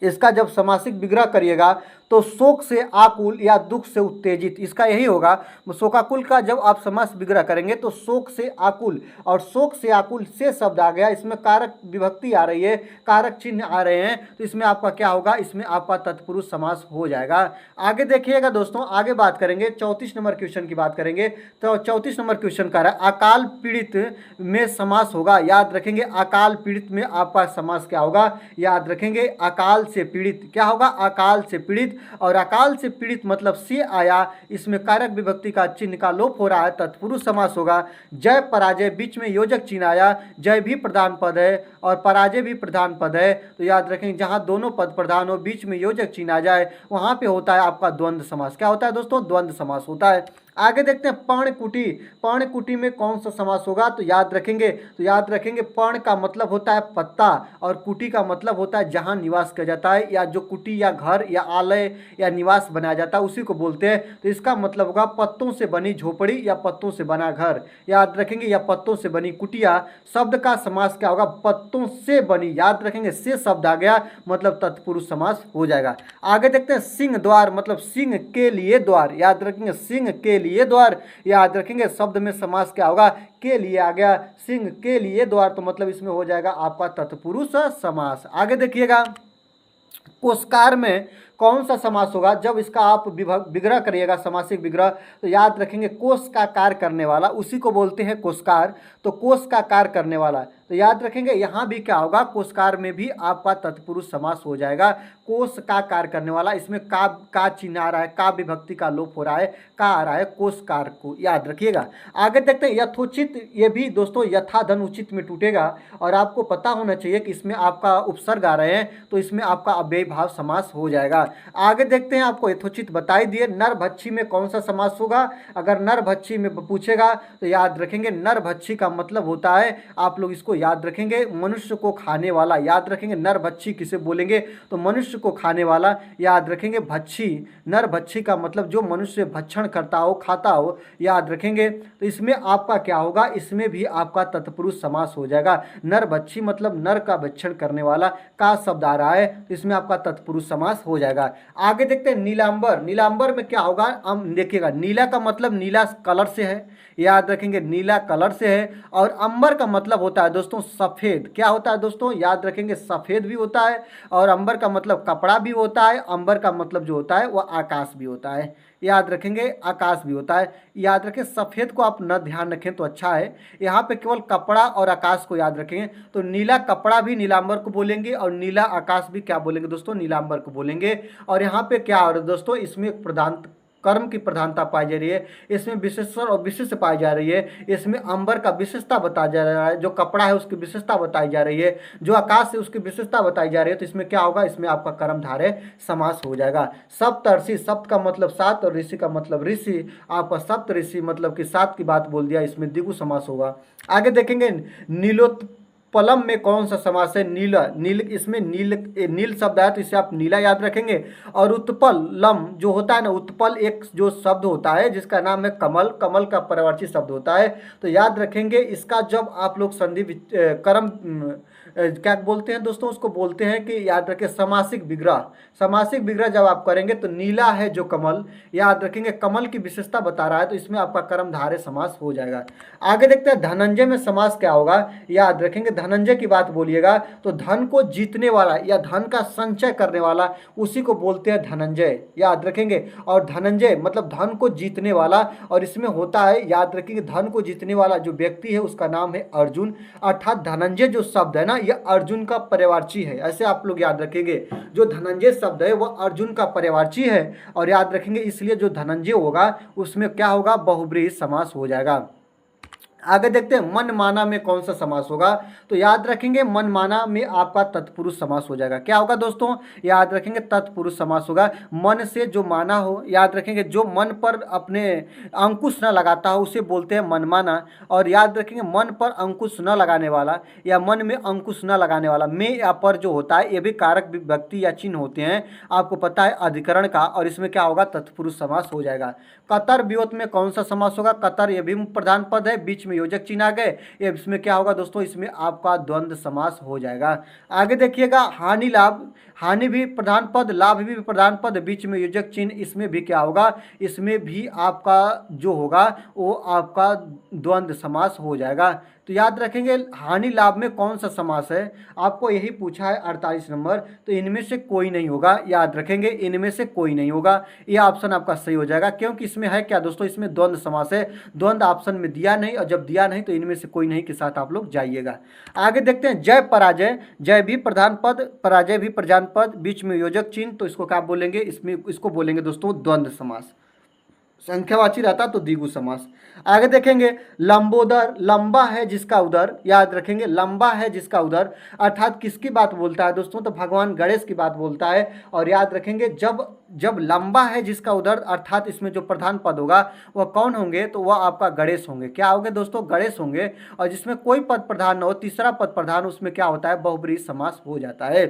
इसका जब समासिक विग्रह करिएगा तो शोक से आकुल या दुख से उत्तेजित, इसका यही होगा। शोकाकुल का जब आप समास विग्रह करेंगे तो शोक से आकुल, और शोक से आकुल से शब्द आ गया, इसमें कारक विभक्ति आ रही है, कारक चिन्ह आ रहे हैं, तो इसमें आपका क्या होगा? इसमें आपका तत्पुरुष समास हो जाएगा। आगे देखिएगा दोस्तों, आगे बात करेंगे 34 नंबर क्वेश्चन की बात करेंगे। तो 34 नंबर क्वेश्चन का रहा अकाल पीड़ित में समास होगा। याद रखेंगे, अकाल पीड़ित में आपका समास क्या होगा? याद रखेंगे, अकाल से पीड़ित। क्या होगा? अकाल से पीड़ित। और अकाल से पीड़ित मतलब से आया, इसमें कारक विभक्ति का चिन्ह का लोप हो रहा है, तत्पुरुष समास होगा। जय पराजय, बीच में योजक चिन्ह आया, जय भी प्रधान पद है और पराजय भी प्रधान पद है। तो याद रखेंगे, जहां दोनों पद प्रधान हो, बीच में योजक चिन्ह आ जाए, वहां पे होता है आपका द्वंद्व समास। क्या होता है दोस्तों? द्वंद्व समास होता है। आगे देखते हैं पर्णकुटी। पर्णकुटी में कौन सा समास होगा, तो याद रखेंगे पर्ण का मतलब होता है पत्ता और कुटी का मतलब होता है जहां निवास किया जाता है, या जो कुटी या घर या आलय या निवास बनाया जाता है उसी को बोलते हैं। तो इसका मतलब होगा पत्तों से बनी झोपड़ी या पत्तों से बना घर, याद रखेंगे, या पत्तों से बनी कुटिया। शब्द का समास क्या होगा, पत्तों से बनी, याद रखेंगे से शब्द आ गया मतलब तत्पुरुष समास हो जाएगा। आगे देखते हैं सिंह द्वार, मतलब सिंह के लिए द्वार, याद रखेंगे सिंह के लिए द्वार, याद रखेंगे शब्द में समास क्या होगा, के लिए आ गया, सिंह के लिए द्वार, तो मतलब इसमें हो जाएगा आपका तत्पुरुष समास। आगे देखिएगा कोषकार में कौन सा समास होगा, जब इसका आप विग्रह करिएगा समासिक विग्रह, तो याद रखेंगे कोष का कार्य करने वाला उसी को बोलते हैं कोषकार। तो कोष का कार्य करने वाला, तो याद रखेंगे यहाँ भी क्या होगा, कोषकार में भी आपका तत्पुरुष समास हो जाएगा। कोष का कार्य करने वाला, इसमें का चिन्ह आ रहा है, का विभक्ति का लोप हो रहा है, का आ रहा है कोषकार को, याद रखिएगा। आगे देखते हैं यथोचित, ये भी दोस्तों यथा धन उचित में टूटेगा और आपको पता होना चाहिए कि इसमें आपका उपसर्ग आ रहे हैं तो इसमें आपका अव्ययी भाव समास हो जाएगा। आगे देखते हैं, आपको यथोचित बताई दिए नरभक्षी में कौन सा समास होगा। अगर नरभक्षी में पूछेगा तो याद रखेंगे नरभक्षी का मतलब होता है, आप लोग इसको याद रखेंगे, मनुष्य को खाने वाला, याद रखेंगे नरभक्षी किसे बोलेंगे, तो मनुष्य को खाने वाला, याद रखेंगे भक्षी, नरभक्षी का मतलब जो मनुष्य भक्षण करता हो, खाता हो, याद रखेंगे। तो इसमें आपका क्या होगा, इसमें भी आपका तत्पुरुष समास हो जाएगा। नरभक्षी मतलब नर का भक्षण करने वाला, का शब्द आ रहा है तो इसमें आपका तत्पुरुष समास हो जाएगा। आगे देखते हैं नीलांबर। नीलांबर में क्या होगा, हम देखिएगा नीला का मतलब नीला कलर से है, याद रखेंगे नीला कलर से है, और अंबर का मतलब होता है दोस्तों सफ़ेद। क्या होता है दोस्तों, याद रखेंगे सफ़ेद भी होता है, और अंबर का मतलब कपड़ा भी होता है, अंबर का मतलब जो होता है वह आकाश भी होता है, याद रखेंगे आकाश भी होता है। याद रखें सफ़ेद को आप न ध्यान रखें तो अच्छा है, यहाँ पे केवल कपड़ा और आकाश को याद रखेंगे। तो नीला कपड़ा भी नीलांबर को बोलेंगे और नीला आकाश भी क्या बोलेंगे दोस्तों, नीलांबर को बोलेंगे। और यहाँ पे क्या हो रहा है दोस्तों, इसमें एक प्रधान कर्म की प्रधानता पाई जा रही है, इसमें विशेषण और विशिष्ट पाई जा रही है, इसमें अंबर का विशेषता बताया जा रहा है, जो कपड़ा है उसकी विशेषता बताई जा रही है, जो आकाश है उसकी विशेषता बताई जा रही है। तो इसमें क्या होगा, इसमें आपका कर्मधारय समास हो जाएगा। सप्तर्षि, सप्त का मतलब सात और ऋषि का मतलब ऋषि, आपका सप्त ऋषि मतलब कि सात की बात बोल दिया, इसमें द्विगु समास होगा। आगे देखेंगे नीलोत्पलम में कौन सा समास है, नीला, नील, इसमें नील शब्द आया तो इसे आप नीला याद रखेंगे। और उत्पल लम जो होता है ना, उत्पल एक जो शब्द होता है जिसका नाम है कमल, कमल का पर्यायवाची शब्द होता है, तो याद रखेंगे इसका जब आप लोग संधि कर्म क्या बोलते हैं दोस्तों, उसको बोलते हैं कि याद रखें समासिक विग्रह। समासिक विग्रह जब आप करेंगे तो नीला है जो कमल, याद रखेंगे कमल की विशेषता बता रहा है तो इसमें आपका कर्मधारय समास हो जाएगा। आगे देखते हैं धनंजय में समास क्या होगा, याद रखेंगे धनंजय की बात बोलिएगा तो धन को जीतने वाला या धन का संचय करने वाला उसी को बोलते हैं धनंजय, याद रखेंगे। और धनंजय मतलब धन को जीतने वाला, और इसमें होता है याद रखेंगे धन को जीतने वाला जो व्यक्ति है उसका नाम है अर्जुन, अर्थात धनंजय जो शब्द है ना यह अर्जुन का पर्यायवाची है, ऐसे आप लोग याद रखेंगे। जो धनंजय शब्द है वह अर्जुन का पर्यायवाची है, और याद रखेंगे इसलिए जो धनंजय होगा उसमें क्या होगा, बहुब्रीहि समास हो जाएगा। आगे देखते हैं मनमाना में कौन सा समास होगा, तो याद रखेंगे मनमाना में आपका तत्पुरुष समास हो जाएगा। क्या होगा दोस्तों, याद रखेंगे तत्पुरुष समास होगा। मन से जो माना हो, याद रखेंगे जो मन पर अपने अंकुश न लगाता हो उसे बोलते हैं मनमाना। और याद रखेंगे मन पर अंकुश न लगाने वाला या मन में अंकुश न लगाने वाला, में या पर जो होता है ये भी कारक व्यक्ति या चिन्ह होते हैं, आपको पता है अधिकरण का, और इसमें क्या होगा तत्पुरुष समास हो जाएगा। कतर वियोत में कौन सा समास होगा, कतर ये भी प्रधान पद है, बीच में योजक चिन्ह आ गए, ये इसमें क्या होगा दोस्तों, इसमें आपका द्वंद्व समास हो जाएगा। आगे देखिएगा हानि लाभ, हानि भी प्रधान पद, लाभ भी प्रधान पद, बीच में योजक चिन्ह, इसमें भी क्या होगा, इसमें भी आपका जो होगा वो आपका द्वंद्व समास हो जाएगा। तो याद रखेंगे हानि लाभ में कौन सा समास है, आपको यही पूछा है 48 नंबर, तो इनमें से कोई नहीं होगा, याद रखेंगे इनमें से कोई नहीं होगा, ये ऑप्शन आपका सही हो जाएगा। क्योंकि इसमें है क्या दोस्तों, इसमें द्वंद्व समास है, द्वंद्व ऑप्शन में दिया नहीं, और जब दिया नहीं तो इनमें से कोई नहीं के साथ आप लोग जाइएगा। आगे देखते हैं जय पराजय, जय भी प्रधान पद, पराजय भी प्रधान पद, बीच में योजक चिन्ह, तो इसको क्या बोलेंगे, इसमें इसको बोलेंगे दोस्तों द्वंद्व समास। संख्यावाची रहता तो द्विगु समास। आगे देखेंगे लंबोदर, लंबा है जिसका उदर, याद रखेंगे लंबा है जिसका उदर, अर्थात किसकी बात बोलता है दोस्तों, तो भगवान गणेश की बात बोलता है। और याद रखेंगे जब जब लंबा है जिसका उदर, अर्थात इसमें जो प्रधान पद होगा वह कौन होंगे, तो वह आपका गणेश होंगे। क्या होंगे दोस्तों, गणेश होंगे। और जिसमें कोई पद प्रधान न हो, तीसरा पद प्रधान, उसमें क्या होता है, बहुब्रीहि समास हो जाता है।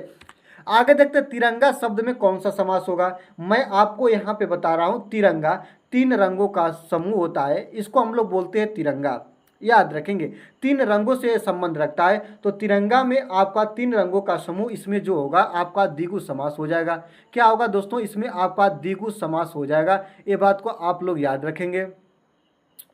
आगे देखते हैं तिरंगा शब्द में कौन सा समास होगा। मैं आपको यहाँ पे बता रहा हूँ, तिरंगा 3 रंगों का समूह होता है, इसको हम लोग बोलते हैं तिरंगा। याद रखेंगे 3 रंगों से संबंध रखता है, तो तिरंगा में आपका 3 रंगों का समूह, इसमें जो होगा आपका द्विगु समास हो जाएगा। क्या होगा दोस्तों, इसमें आपका द्विगु समास हो जाएगा। ये बात को आप लोग याद रखेंगे।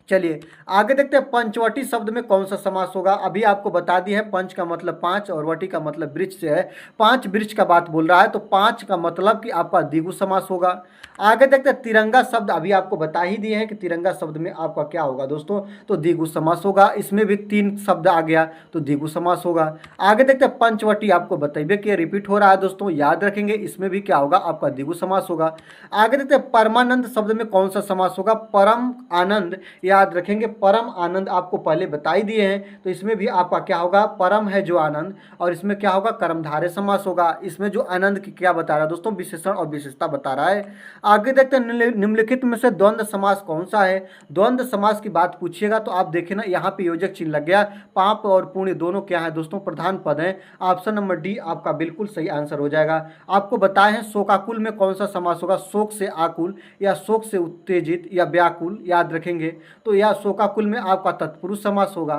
चलिए आगे देखते हैं पंचवटी शब्द में कौन सा समास होगा। अभी आपको बता दिया है, पंच का मतलब 5 और वटी का मतलब वृक्ष से है। 5 वृक्ष का बात बोल रहा है, तो 5 का मतलब कि आपका द्विगु समास होगा। आगे देखते हैं तिरंगा शब्द, अभी आपको बता ही दिए हैं कि तिरंगा शब्द में आपका क्या होगा दोस्तों, तो द्विगु समास होगा। इसमें भी 3 शब्द आ गया तो द्विगु समास होगा। आगे देखते हैं पंचवटी, आपको बताइए कि रिपीट हो रहा है दोस्तों, याद रखेंगे इसमें भी क्या होगा, आपका द्विगु समास होगा। आगे देखते हैं परमानंद शब्द में कौन सा समास होगा, परम आनंद। याद रखेंगे परम आनंद आपको पहले बता ही दिए हैं, तो इसमें भी आपका क्या होगा, परम है जो आनंद, और इसमें क्या होगा, कर्मधारय समास होगा। इसमें जो आनंद की क्या बता रहा है दोस्तों, विशेषण और विशेषता बता रहा है। आगे देखते हैं निम्नलिखित में से द्वंद्व समास कौन सा है। द्वंद्व समास की बात पूछिएगा तो आप देखें ना, यहाँ पे योजक चिन्ह लग गया। पाप और पुण्य दोनों क्या है दोस्तों, प्रधान पद हैं। ऑप्शन नंबर डी आपका बिल्कुल सही आंसर हो जाएगा। आपको बताए हैं शोकाकुल में कौन सा समास होगा, शोक से आकुल या शोक से उत्तेजित या व्याकुल। याद रखेंगे तो यह शोकाकुल में आपका तत्पुरुष समास होगा,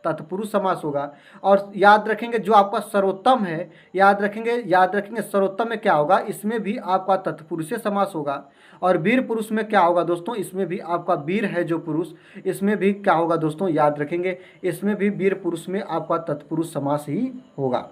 तत्पुरुष समास होगा। और याद रखेंगे जो आपका सर्वोत्तम है, याद रखेंगे सर्वोत्तम में क्या होगा, इसमें भी आपका तत्पुरुष समास होगा। और वीर पुरुष में क्या होगा दोस्तों, इसमें भी आपका वीर है जो पुरुष, इसमें भी क्या होगा दोस्तों, याद रखेंगे इसमें भी वीर पुरुष में आपका तत्पुरुष समास ही होगा।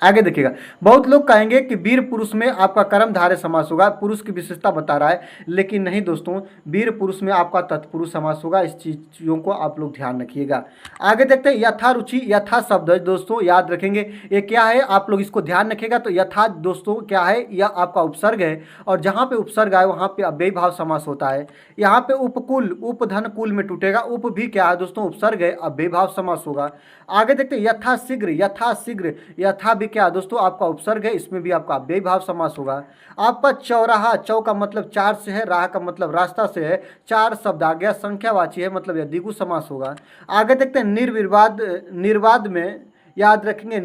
आगे देखिएगा, बहुत लोग कहेंगे कि वीर पुरुष में आपका कर्मधारय समास होगा, पुरुष की विशेषता बता रहा है, लेकिन नहीं दोस्तों, वीर पुरुष में आपका तत्पुरुष समास होगा। इस चीज़ों को आप लोग ध्यान रखिएगा। आगे देखते हैं यथा रुचि, यथा शब्द है दोस्तों, याद रखेंगे ये क्या है, आप लोग इसको ध्यान रखिएगा। तो यथा दोस्तों क्या है, यह आपका उपसर्ग है, और जहाँ पे उपसर्ग है वहाँ पे अव्ययी भाव समास होता है। यहाँ पे उपकुल, उपधन कुल में टूटेगा, उप भी क्या है दोस्तों, उपसर्ग है, अव्ययी भाव समास होगा। आगे देखते हैं यथाशीघ्र, यथाशीघ्र, यथा भी क्या दोस्तों, आपका उपसर्ग है, इसमें भी आपका अव्ययी भाव समास होगा। आपका चौराहा, चौ का मतलब 4 से है, राह का मतलब रास्ता से है, 4 शब्द आ गया, संख्यावाची है, मतलब यह द्विगु समास होगा। आगे देखते हैं निर्विवाद, निर्वाद में याद रखेंगे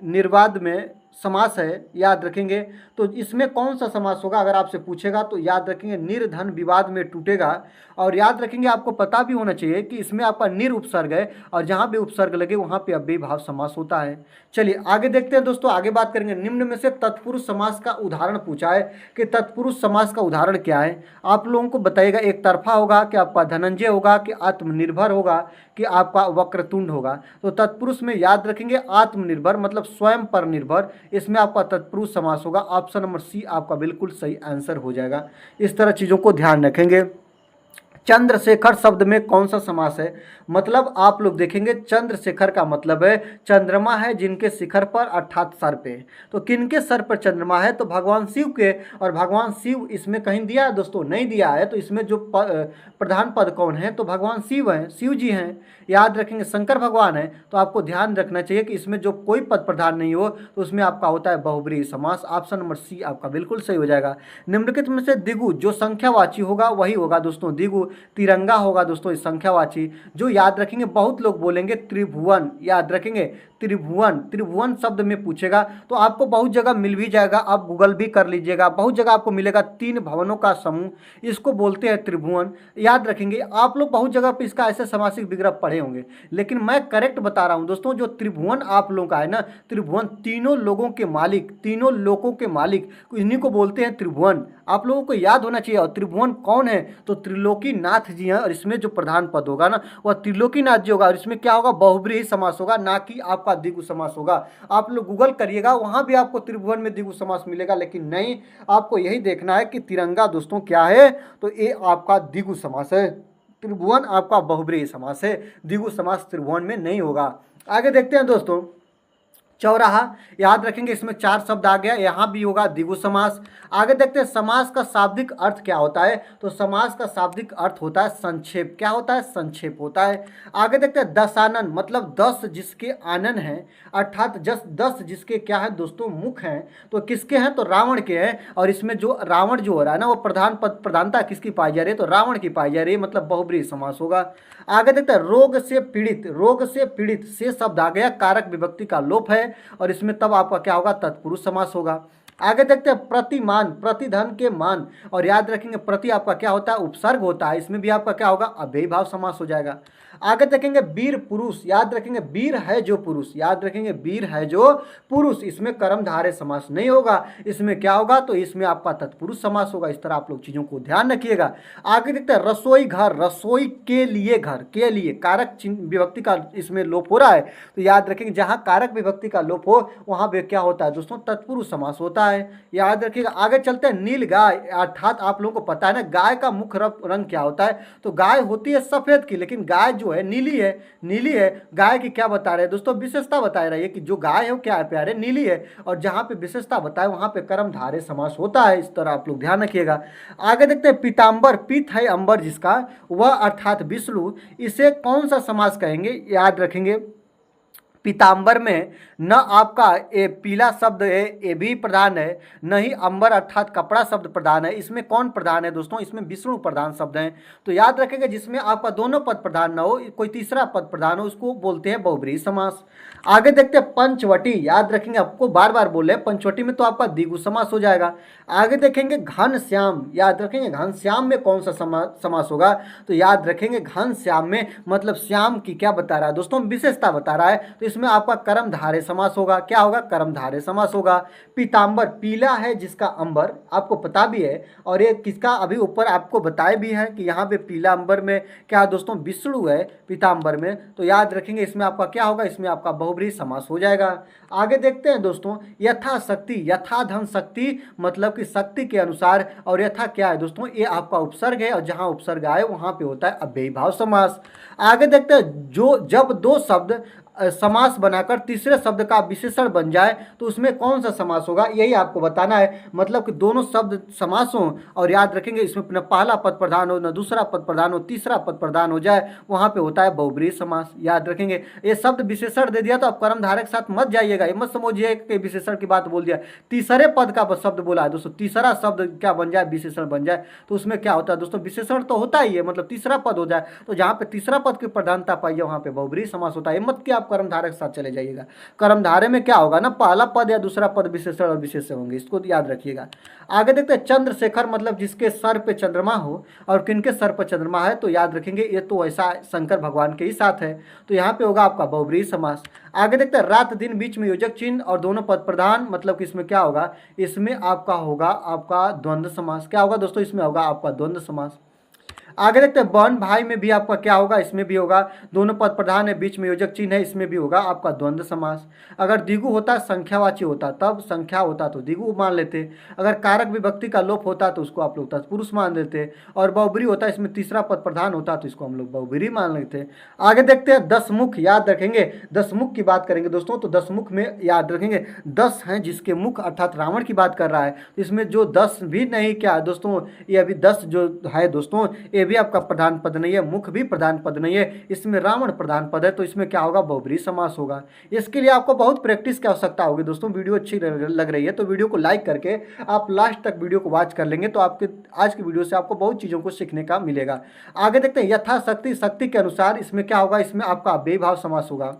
निर्वाद में समास है, याद रखेंगे तो इसमें कौन सा समास होगा, अगर आपसे पूछेगा तो याद रखेंगे निर्धन विवाद में टूटेगा। और याद रखेंगे आपको पता भी होना चाहिए कि इसमें आपका निर उपसर्ग है, और जहाँ भी उपसर्ग लगे वहाँ पे अव्ययी भाव समास होता है। चलिए आगे देखते हैं दोस्तों, आगे बात करेंगे निम्न में से तत्पुरुष समास का उदाहरण पूछा है कि तत्पुरुष समास का उदाहरण क्या है। आप लोगों को बताइएगा, एक तरफा होगा कि आपका धनंजय होगा कि आत्मनिर्भर होगा कि आपका वक्रतुंड होगा। तो तत्पुरुष में याद रखेंगे आत्मनिर्भर मतलब स्वयं पर निर्भर, इसमें आपका तत्पुरुष समास होगा। ऑप्शन नंबर सी आपका बिल्कुल सही आंसर हो जाएगा। इस तरह चीज़ों को ध्यान रखेंगे। चंद्रशेखर शब्द में कौन सा समास है, मतलब आप लोग देखेंगे चंद्रशेखर का मतलब है चंद्रमा है जिनके शिखर पर अर्थात सर पे। तो किनके सर पर चंद्रमा है, तो भगवान शिव के। और भगवान शिव इसमें कहीं दिया है दोस्तों, नहीं दिया है। तो इसमें जो प्रधान पद कौन है, तो भगवान शिव हैं, शिव जी हैं। याद रखेंगे शंकर भगवान है। तो आपको ध्यान रखना चाहिए कि इसमें जो कोई पद प्रधान नहीं हो तो उसमें आपका होता है बहुब्रीहि समास। ऑप्शन नंबर सी आपका बिल्कुल सही हो जाएगा। निम्नलिखित में से द्विगु जो संख्यावाची होगा वही होगा दोस्तों द्विगु। तिरंगा होगा दोस्तों इस संख्यावाची। जो याद रखेंगे, बहुत लोग बोलेंगे त्रिभुवन, याद रखेंगे त्रिभुवन, त्रिभुवन शब्द में पूछेगा तो आपको बहुत जगह मिल भी जाएगा, आप गूगल भी कर लीजिएगा, बहुत जगह आपको मिलेगा। 3 भवनों का समूह, इसको बोलते हैं त्रिभुवन। याद रखेंगे आप लोग बहुत जगह पे इसका ऐसे समासिक विग्रह पढ़े होंगे, लेकिन मैं करेक्ट बता रहा हूं दोस्तों। जो त्रिभुवन आप लोगों का है ना, त्रिभुवन तीनों लोगों के मालिक, तीनों लोकों के मालिक, इन्हीं को बोलते हैं त्रिभुवन। आप लोगों को याद होना चाहिए। और त्रिभुवन कौन है, तो त्रिलोकी नाथ जी हैं। और इसमें जो प्रधान पद होगा ना वह त्रिलोकी नाथ जी होगा। और इसमें क्या होगा, बहुब्रीहि समास होगा, ना कि आपका द्विगु समास होगा। आप लोग गूगल करिएगा, वहां भी आपको त्रिभुवन में द्विगु समास मिलेगा, लेकिन नहीं, आपको यही देखना है कि तिरंगा दोस्तों क्या है, तो ये आपका द्विगु समास है। त्रिभुवन आपका बहुब्रीहि समास है, द्विगु समास त्रिभुवन में नहीं होगा। आगे देखते हैं दोस्तों, चौराहा, याद रखेंगे इसमें 4 शब्द आ गया, यहाँ भी होगा द्विगु समास। आगे देखते हैं समास का शाब्दिक अर्थ क्या होता है, तो समास का शाब्दिक अर्थ होता है संक्षेप। क्या होता है? संक्षेप होता है। आगे देखते हैं दशानन, मतलब 10 जिसके आनन हैं, अर्थात 10 जिसके क्या है दोस्तों मुख हैं, तो किसके हैं? तो रावण के हैं। और इसमें जो रावण जो हो रहा है ना, वो प्रधान पद प्रधानता किसकी पाई जा रही है? तो रावण की पाई जा रही है, मतलब बहुब्रीहि समास होगा। आगे देखते हैं रोग से पीड़ित, रोग से पीड़ित से शब्द आ गया, कारक विभक्ति का लोप है और इसमें तब आपका क्या होगा? तत्पुरुष समास होगा। आगे देखते हैं प्रतिमान, प्रतिधन के मान, और याद रखेंगे प्रति आपका क्या होता है? उपसर्ग होता है, इसमें भी आपका क्या होगा? अव्ययी भाव समास हो जाएगा। आगे देखेंगे वीर पुरुष, याद रखेंगे वीर है जो पुरुष, याद रखेंगे वीर है जो पुरुष, इसमें कर्मधारय समास नहीं होगा, इसमें क्या होगा? तो इसमें आपका तत्पुरुष समास होगा। इस तरह आप लोग चीजों को ध्यान रखिएगा। आगे देखते हैं रसोई घर, रसोई के लिए घर, के लिए कारक विभक्ति का इसमें लोप हो रहा है, तो याद रखेंगे जहां कारक विभक्ति का लोप हो वहां पे क्या होता है दोस्तों? तत्पुरुष समास होता है, याद रखिएगा। आगे चलते हैं नील गाय, अर्थात आप लोगों को पता है ना गाय का मुख्य रंग क्या होता है, तो गाय होती है सफेद की, लेकिन गाय जो है नीली है, नीली है। गाय की क्या बता रहे हैं दोस्तों? विशेषता बता रही है कि जो गाय है वो क्या है प्यारे? नीली है। और जहां पे विशेषता बताए वहां पे कर्मधारय समास होता है। इस तरह आप लोग ध्यान रखिएगा। आगे देखते हैं पीताम्बर, पीत है अंबर जिसका, वह अर्थात विष्णु, इसे कौन सा समास कहेंगे? याद रखेंगे पीताम्बर में न आपका ए पीला शब्द है ए भी प्रधान है, न ही अंबर अर्थात कपड़ा शब्द प्रधान है। इसमें कौन प्रधान है दोस्तों? इसमें विष्णु प्रधान शब्द हैं। तो याद रखेंगे जिसमें आपका दोनों पद प्रधान न हो, कोई तीसरा पद प्रधान हो, उसको बोलते हैं बहुब्रीहि समास। आगे देखते हैं पंचवटी, याद रखेंगे आपको बार बार बोल रहे हैं, पंचवटी में तो आपका द्विगु समास हो जाएगा। आगे देखेंगे घनश्याम, याद रखेंगे घनश्याम में कौन सा समास होगा? तो याद रखेंगे घनश्याम में मतलब श्याम की क्या बता रहा है दोस्तों? विशेषता बता रहा है, तो इसमें आपका कर्मधारय समास होगा। क्या होगा? कर्मधारय समास होगा। पीताम्बर, पीला है जिसका अंबर, आपको पता भी है, और ये किसका अभी ऊपर आपको बताया भी है कि यहाँ पे पीला अंबर में क्या दोस्तों? विष्णु है पीताम्बर में, तो याद रखेंगे इसमें आपका क्या होगा? इसमें आपका बहुब्रीहि समास हो जाएगा। आगे देखते हैं दोस्तों यथाशक्ति, यथा धन शक्ति, मतलब कि शक्ति के अनुसार, और यथा क्या है दोस्तों? ये आपका उपसर्ग है, और जहां उपसर्ग आए वहां पे होता है अव्ययी भाव समास। आगे देखते हैं जो जब दो शब्द समास बनाकर तीसरे शब्द का विशेषण बन जाए तो उसमें कौन सा समास होगा? यही आपको बताना है, मतलब कि दोनों शब्द समास हों, और याद रखेंगे इसमें न पहला पद प्रधान हो, न दूसरा पद प्रधान हो, तीसरा पद प्रधान हो जाए, वहां पे होता है बहुब्रीहि समास। याद रखेंगे ये शब्द विशेषण दे दिया तो आप कर्मधारय के साथ मत जाइएगा, ये मत समझिए कि विशेषण की बात बोल दिया, तीसरे पद का शब्द बोला है दोस्तों, तीसरा शब्द क्या बन जाए? विशेषण बन जाए, तो उसमें क्या होता है दोस्तों? विशेषण तो होता ही है, मतलब तीसरा पद हो जाए, तो जहां पे तीसरा पद की प्रधानता पाइए वहां पे बहुब्रीहि समास होता है। मत कि आप कर्मधारय के साथ चले जाइएगा, कर्मधारय में क्या होगा ना? पहला पद या दूसरा पद विशेषण और विशेष्य होंगे, इसको याद रखिएगा। आगे देखते हैं चंद्रशेखर, मतलब जिसके सर पे चंद्रमा हो, और किनके सर पर चंद्रमा है? तो याद रखेंगे ये तो ऐसा शंकर भगवान के ही साथ है, तो यहाँ पे होगा आपका बहुब्रीहि समास। आगे देखते हैं रात दिन, बीच में योजक चिन्ह और दोनों पद प्रधान, मतलब कि इसमें क्या होगा? इसमें आपका होगा आपका द्वंद्व समास। क्या होगा दोस्तों? इसमें होगा आपका द्वंद्व समास। आगे देखते हैं बहन भाई में भी आपका क्या होगा? इसमें भी होगा दोनों पद प्रधान है, बीच में योजक चिन्ह है, इसमें भी होगा आपका द्वंद्व समास। अगर द्विगु होता, संख्यावाची होता, तब संख्या होता तो द्विगु मान लेते, अगर कारक विभक्ति का लोप होता तो उसको आप लोग तत्पुरुष मान लेते, और बहुब्रीहि होता इसमें तीसरा पद प्रधान होता तो इसको हम लोग बहुब्रीहि मान लेते। आगे देखते हैं दशमुख, याद रखेंगे दशमुख की बात करेंगे दोस्तों, तो दशमुख में याद रखेंगे 10 हैं जिसके मुख, अर्थात रावण की बात कर रहा है, तो इसमें जो 10 भी नहीं क्या दोस्तों? ये अभी 10 जो है दोस्तों ये भी आपका प्रधान पद नहीं है, मुख भी प्रधान पद नहीं है, इसमें रावण प्रधान पद है, तो इसमें क्या होगा? बहुब्रीहि समास होगा। इसके लिए आपको बहुत प्रैक्टिस की आवश्यकता होगी दोस्तों। वीडियो अच्छी लग रही है तो वीडियो को लाइक करके आप लास्ट तक वीडियो को वॉच कर लेंगे तो आपके आज की वीडियो से आपको बहुत चीज़ों को सीखने का मिलेगा। आगे देखते हैं यथाशक्ति, शक्ति के अनुसार, इसमें क्या होगा? इसमें आपका अव्ययी भाव समास होगा।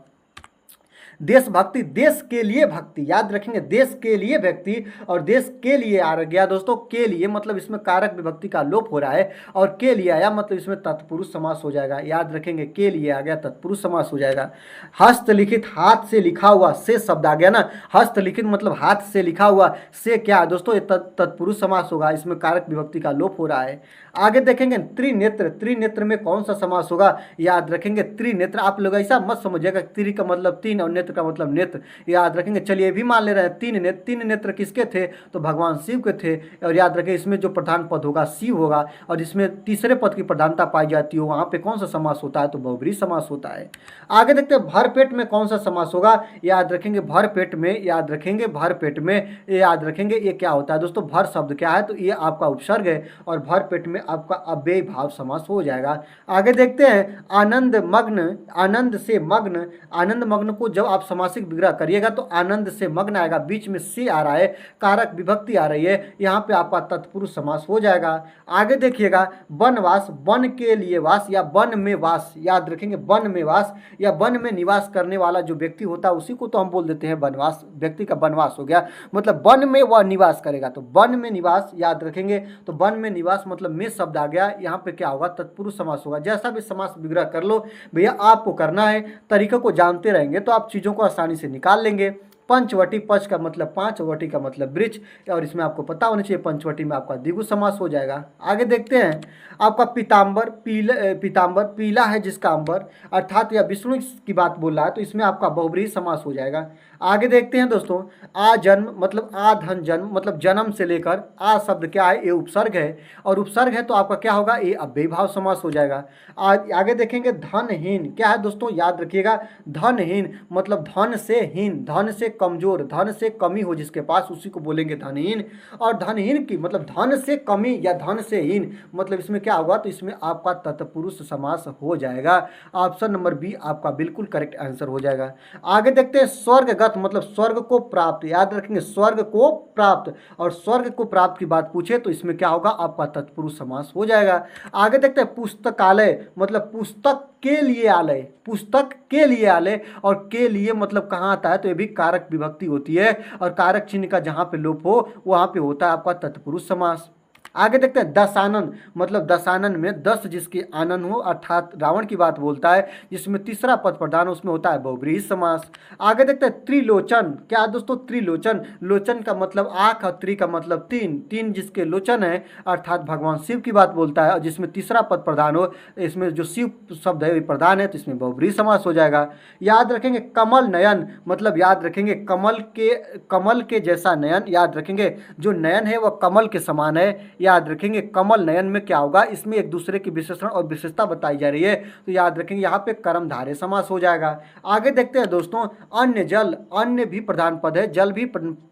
देशभक्ति, देश के लिए भक्ति, याद रखेंगे देश के लिए व्यक्ति, और देश के लिए आ गया दोस्तों, के लिए मतलब इसमें कारक विभक्ति का लोप हो रहा है, और के लिए आया मतलब इसमें तत्पुरुष समास हो जाएगा। याद रखेंगे के लिए आ गया तत्पुरुष समास हो जाएगा। हस्तलिखित, हाथ से लिखा हुआ, से शब्द आ गया ना, हस्तलिखित मतलब हाथ से लिखा हुआ, से क्या है दोस्तों? ये तत्पुरुष समास होगा, इसमें कारक विभक्ति का लोप हो रहा है। आगे देखेंगे त्रिनेत्र, त्रिनेत्र में कौन सा समास होगा, याद रखेंगे त्रिनेत्र। आप लोग ऐसा मत समझिएगा त्रि का मतलब तीन और नेत्र का मतलब नेत्र, याद रखेंगे। चलिए भी मान ले रहे हैं तीन नेत्र, तीन नेत्र किसके थे, तो भगवान शिव के थे। और याद रखें इसमें जो प्रधान पद होगा शिव होगा, और इसमें तीसरे पद की प्रधानता पाई जाती है, वहाँ पे कौन सा समास होता है, तो बहुब्रीहि समास होता है। आगे देखते हैं भरपेट में कौन सा समास होगा, याद रखेंगे भरपेट में, याद रखेंगे भरपेट में, याद रखेंगे ये क्या होता है दोस्तों, भर शब्द क्या है, तो ये आपका उपसर्ग है और भरपेट में आपका अव्ययी भाव समास हो जाएगा। आगे देखते हैं आनंद मग्न, आनंद से मग्न, आनंद मग्न को जब आप समासिक विग्रह करिएगा तो आनंद से मग्न आएगा, बीच में से आ रहा है, कारक विभक्ति आ रही है, यहाँ पे आपका तत्पुरुष समास हो जाएगा। आगे देखिएगा वनवास, वन के लिए वास या वन में वास, याद रखेंगे वन में वास या वन में निवास करने वाला जो व्यक्ति होता है उसी को तो हम बोल देते हैं वनवास, व्यक्ति का वनवास हो गया, मतलब वन में वह निवास करेगा, तो वन में निवास याद रखेंगे। तो वन में निवास मतलब में शब्द आ गया, यहाँ पे क्या होगा, तत्पुरुष समास होगा। जैसा भी समास विग्रह कर लो भैया, आपको करना है, तरीकों को जानते रहेंगे तो आप चीज़ों को आसानी से निकाल लेंगे। पंचवटी, पच का मतलब पांच, वटी का मतलब वृक्ष, और इसमें आपको पता होना चाहिए पंचवटी में आपका द्विगु समास हो जाएगा। आगे देखते हैं आपका पीताम्बर, पीताम्बर पीला है जिसका अंबर, अर्थात यह विष्णु की बात बोल रहा है, तो इसमें आपका बहुब्रीहि समास हो जाएगा। आगे देखते हैं दोस्तों आ जन्म मतलब आ धन जन्म, मतलब जन्म से लेकर आ शब्द क्या है, ये उपसर्ग है, और उपसर्ग है तो आपका क्या होगा, ये अव्ययी भाव समास हो जाएगा। आगे देखेंगे धनहीन, क्या है दोस्तों, याद रखिएगा धनहीन मतलब धन से हीन, धन से कमजोर, धन से कमी हो जिसके पास उसी को बोलेंगे धनहीन। और धनहीन की मतलब धन से कमी या धन से हीन, मतलब इसमें क्या होगा, तो इसमें आपका तत्पुरुष समास हो जाएगा। ऑप्शन नंबर बी आपका बिल्कुल करेक्ट आंसर हो जाएगा। आगे देखते हैं स्वर्गगत मतलब स्वर्ग को प्राप्त, याद रखेंगे स्वर्ग को प्राप्त, और स्वर्ग को प्राप्त की बात पूछे तो इसमें क्या होगा, आपका तत्पुरुष समास हो जाएगा। आगे देखते हैं पुस्तकालय मतलब पुस्तक के लिए आलय, पुस्तक के लिए आलय, और के लिए मतलब कहाँ आता है, तो ये भी कारक विभक्ति होती है, और कारक चिन्ह का जहाँ पे लोप हो वहाँ पे होता है आपका तत्पुरुष समास। आगे देखते हैं दशानन मतलब दशानन में 10 जिसकी आनंद हो, अर्थात रावण की बात बोलता है, जिसमें तीसरा पद प्रधान उसमें होता है बहुब्रीहि समास। आगे देखते हैं त्रिलोचन, क्या है दोस्तों त्रिलोचन, लोचन का मतलब आँख और त्रि का मतलब तीन, तीन जिसके लोचन है अर्थात भगवान शिव की बात बोलता है, और जिसमें तीसरा पद प्रधान हो, इसमें जो शिव शब्द है प्रधान है, तो इसमें बहुब्रीहि समास हो जाएगा। याद रखेंगे कमल नयन मतलब याद रखेंगे कमल के जैसा नयन, याद रखेंगे जो नयन है वह कमल के समान है, याद रखेंगे कमल नयन में क्या होगा, इसमें एक दूसरे की विशेषण और विशेषता बताई जा रही है, तो याद रखेंगे यहाँ पे कर्मधारय समास हो जाएगा। आगे देखते हैं दोस्तों अन्य जल, अन्य भी प्रधान पद है, जल भी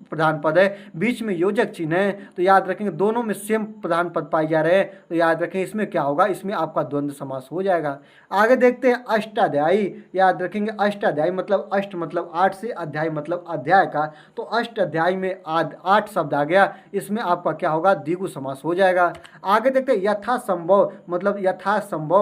प्रधान पद है, बीच में योजक चिन्ह है, तो याद रखेंगे दोनों में सेम प्रधान पद पाए जा रहे हैं, तो याद रखेंगे इसमें क्या होगा, इसमें आपका द्वंद्व समास हो जाएगा। आगे देखते हैं अष्टाध्यायी, याद रखेंगे अष्टाध्यायी मतलब अष्ट मतलब 8 से अध्याय मतलब अध्याय का, तो अष्ट अध्याय में 8 शब्द आ गया, इसमें आपका क्या होगा, द्विगु समास हो जाएगा। आगे देखते हैं यथासंभव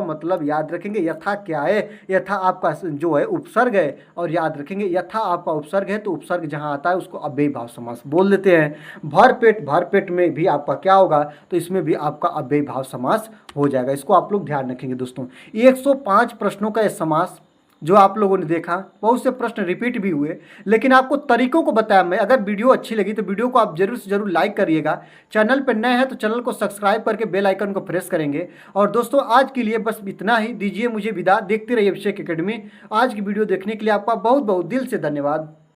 मतलब याद रखेंगे यथा क्या है, यथा आपका जो है उपसर्ग है, और याद रखेंगे यथा आपका उपसर्ग है, तो उपसर्ग जहां आता है उसको अव्ययी भाव समास बोल देते हैं। भरपेट में भी आपका क्या होगा, तो इसमें भी आपका अव्ययी भाव समास हो जाएगा, इसको आप लोग ध्यान रखेंगे दोस्तों। 105 प्रश्नों का यह समास जो आप लोगों ने देखा, बहुत से प्रश्न रिपीट भी हुए, लेकिन आपको तरीकों को बताया मैं। अगर वीडियो अच्छी लगी तो वीडियो को आप जरूर से जरूर लाइक करिएगा, चैनल पर नए हैं तो चैनल को सब्सक्राइब करके बेल आइकन को प्रेस करेंगे। और दोस्तों आज के लिए बस इतना ही, दीजिए मुझे विदा, देखते रहिए अभिषेक एकेडमी। आज की वीडियो देखने के लिए आपका बहुत बहुत दिल से धन्यवाद।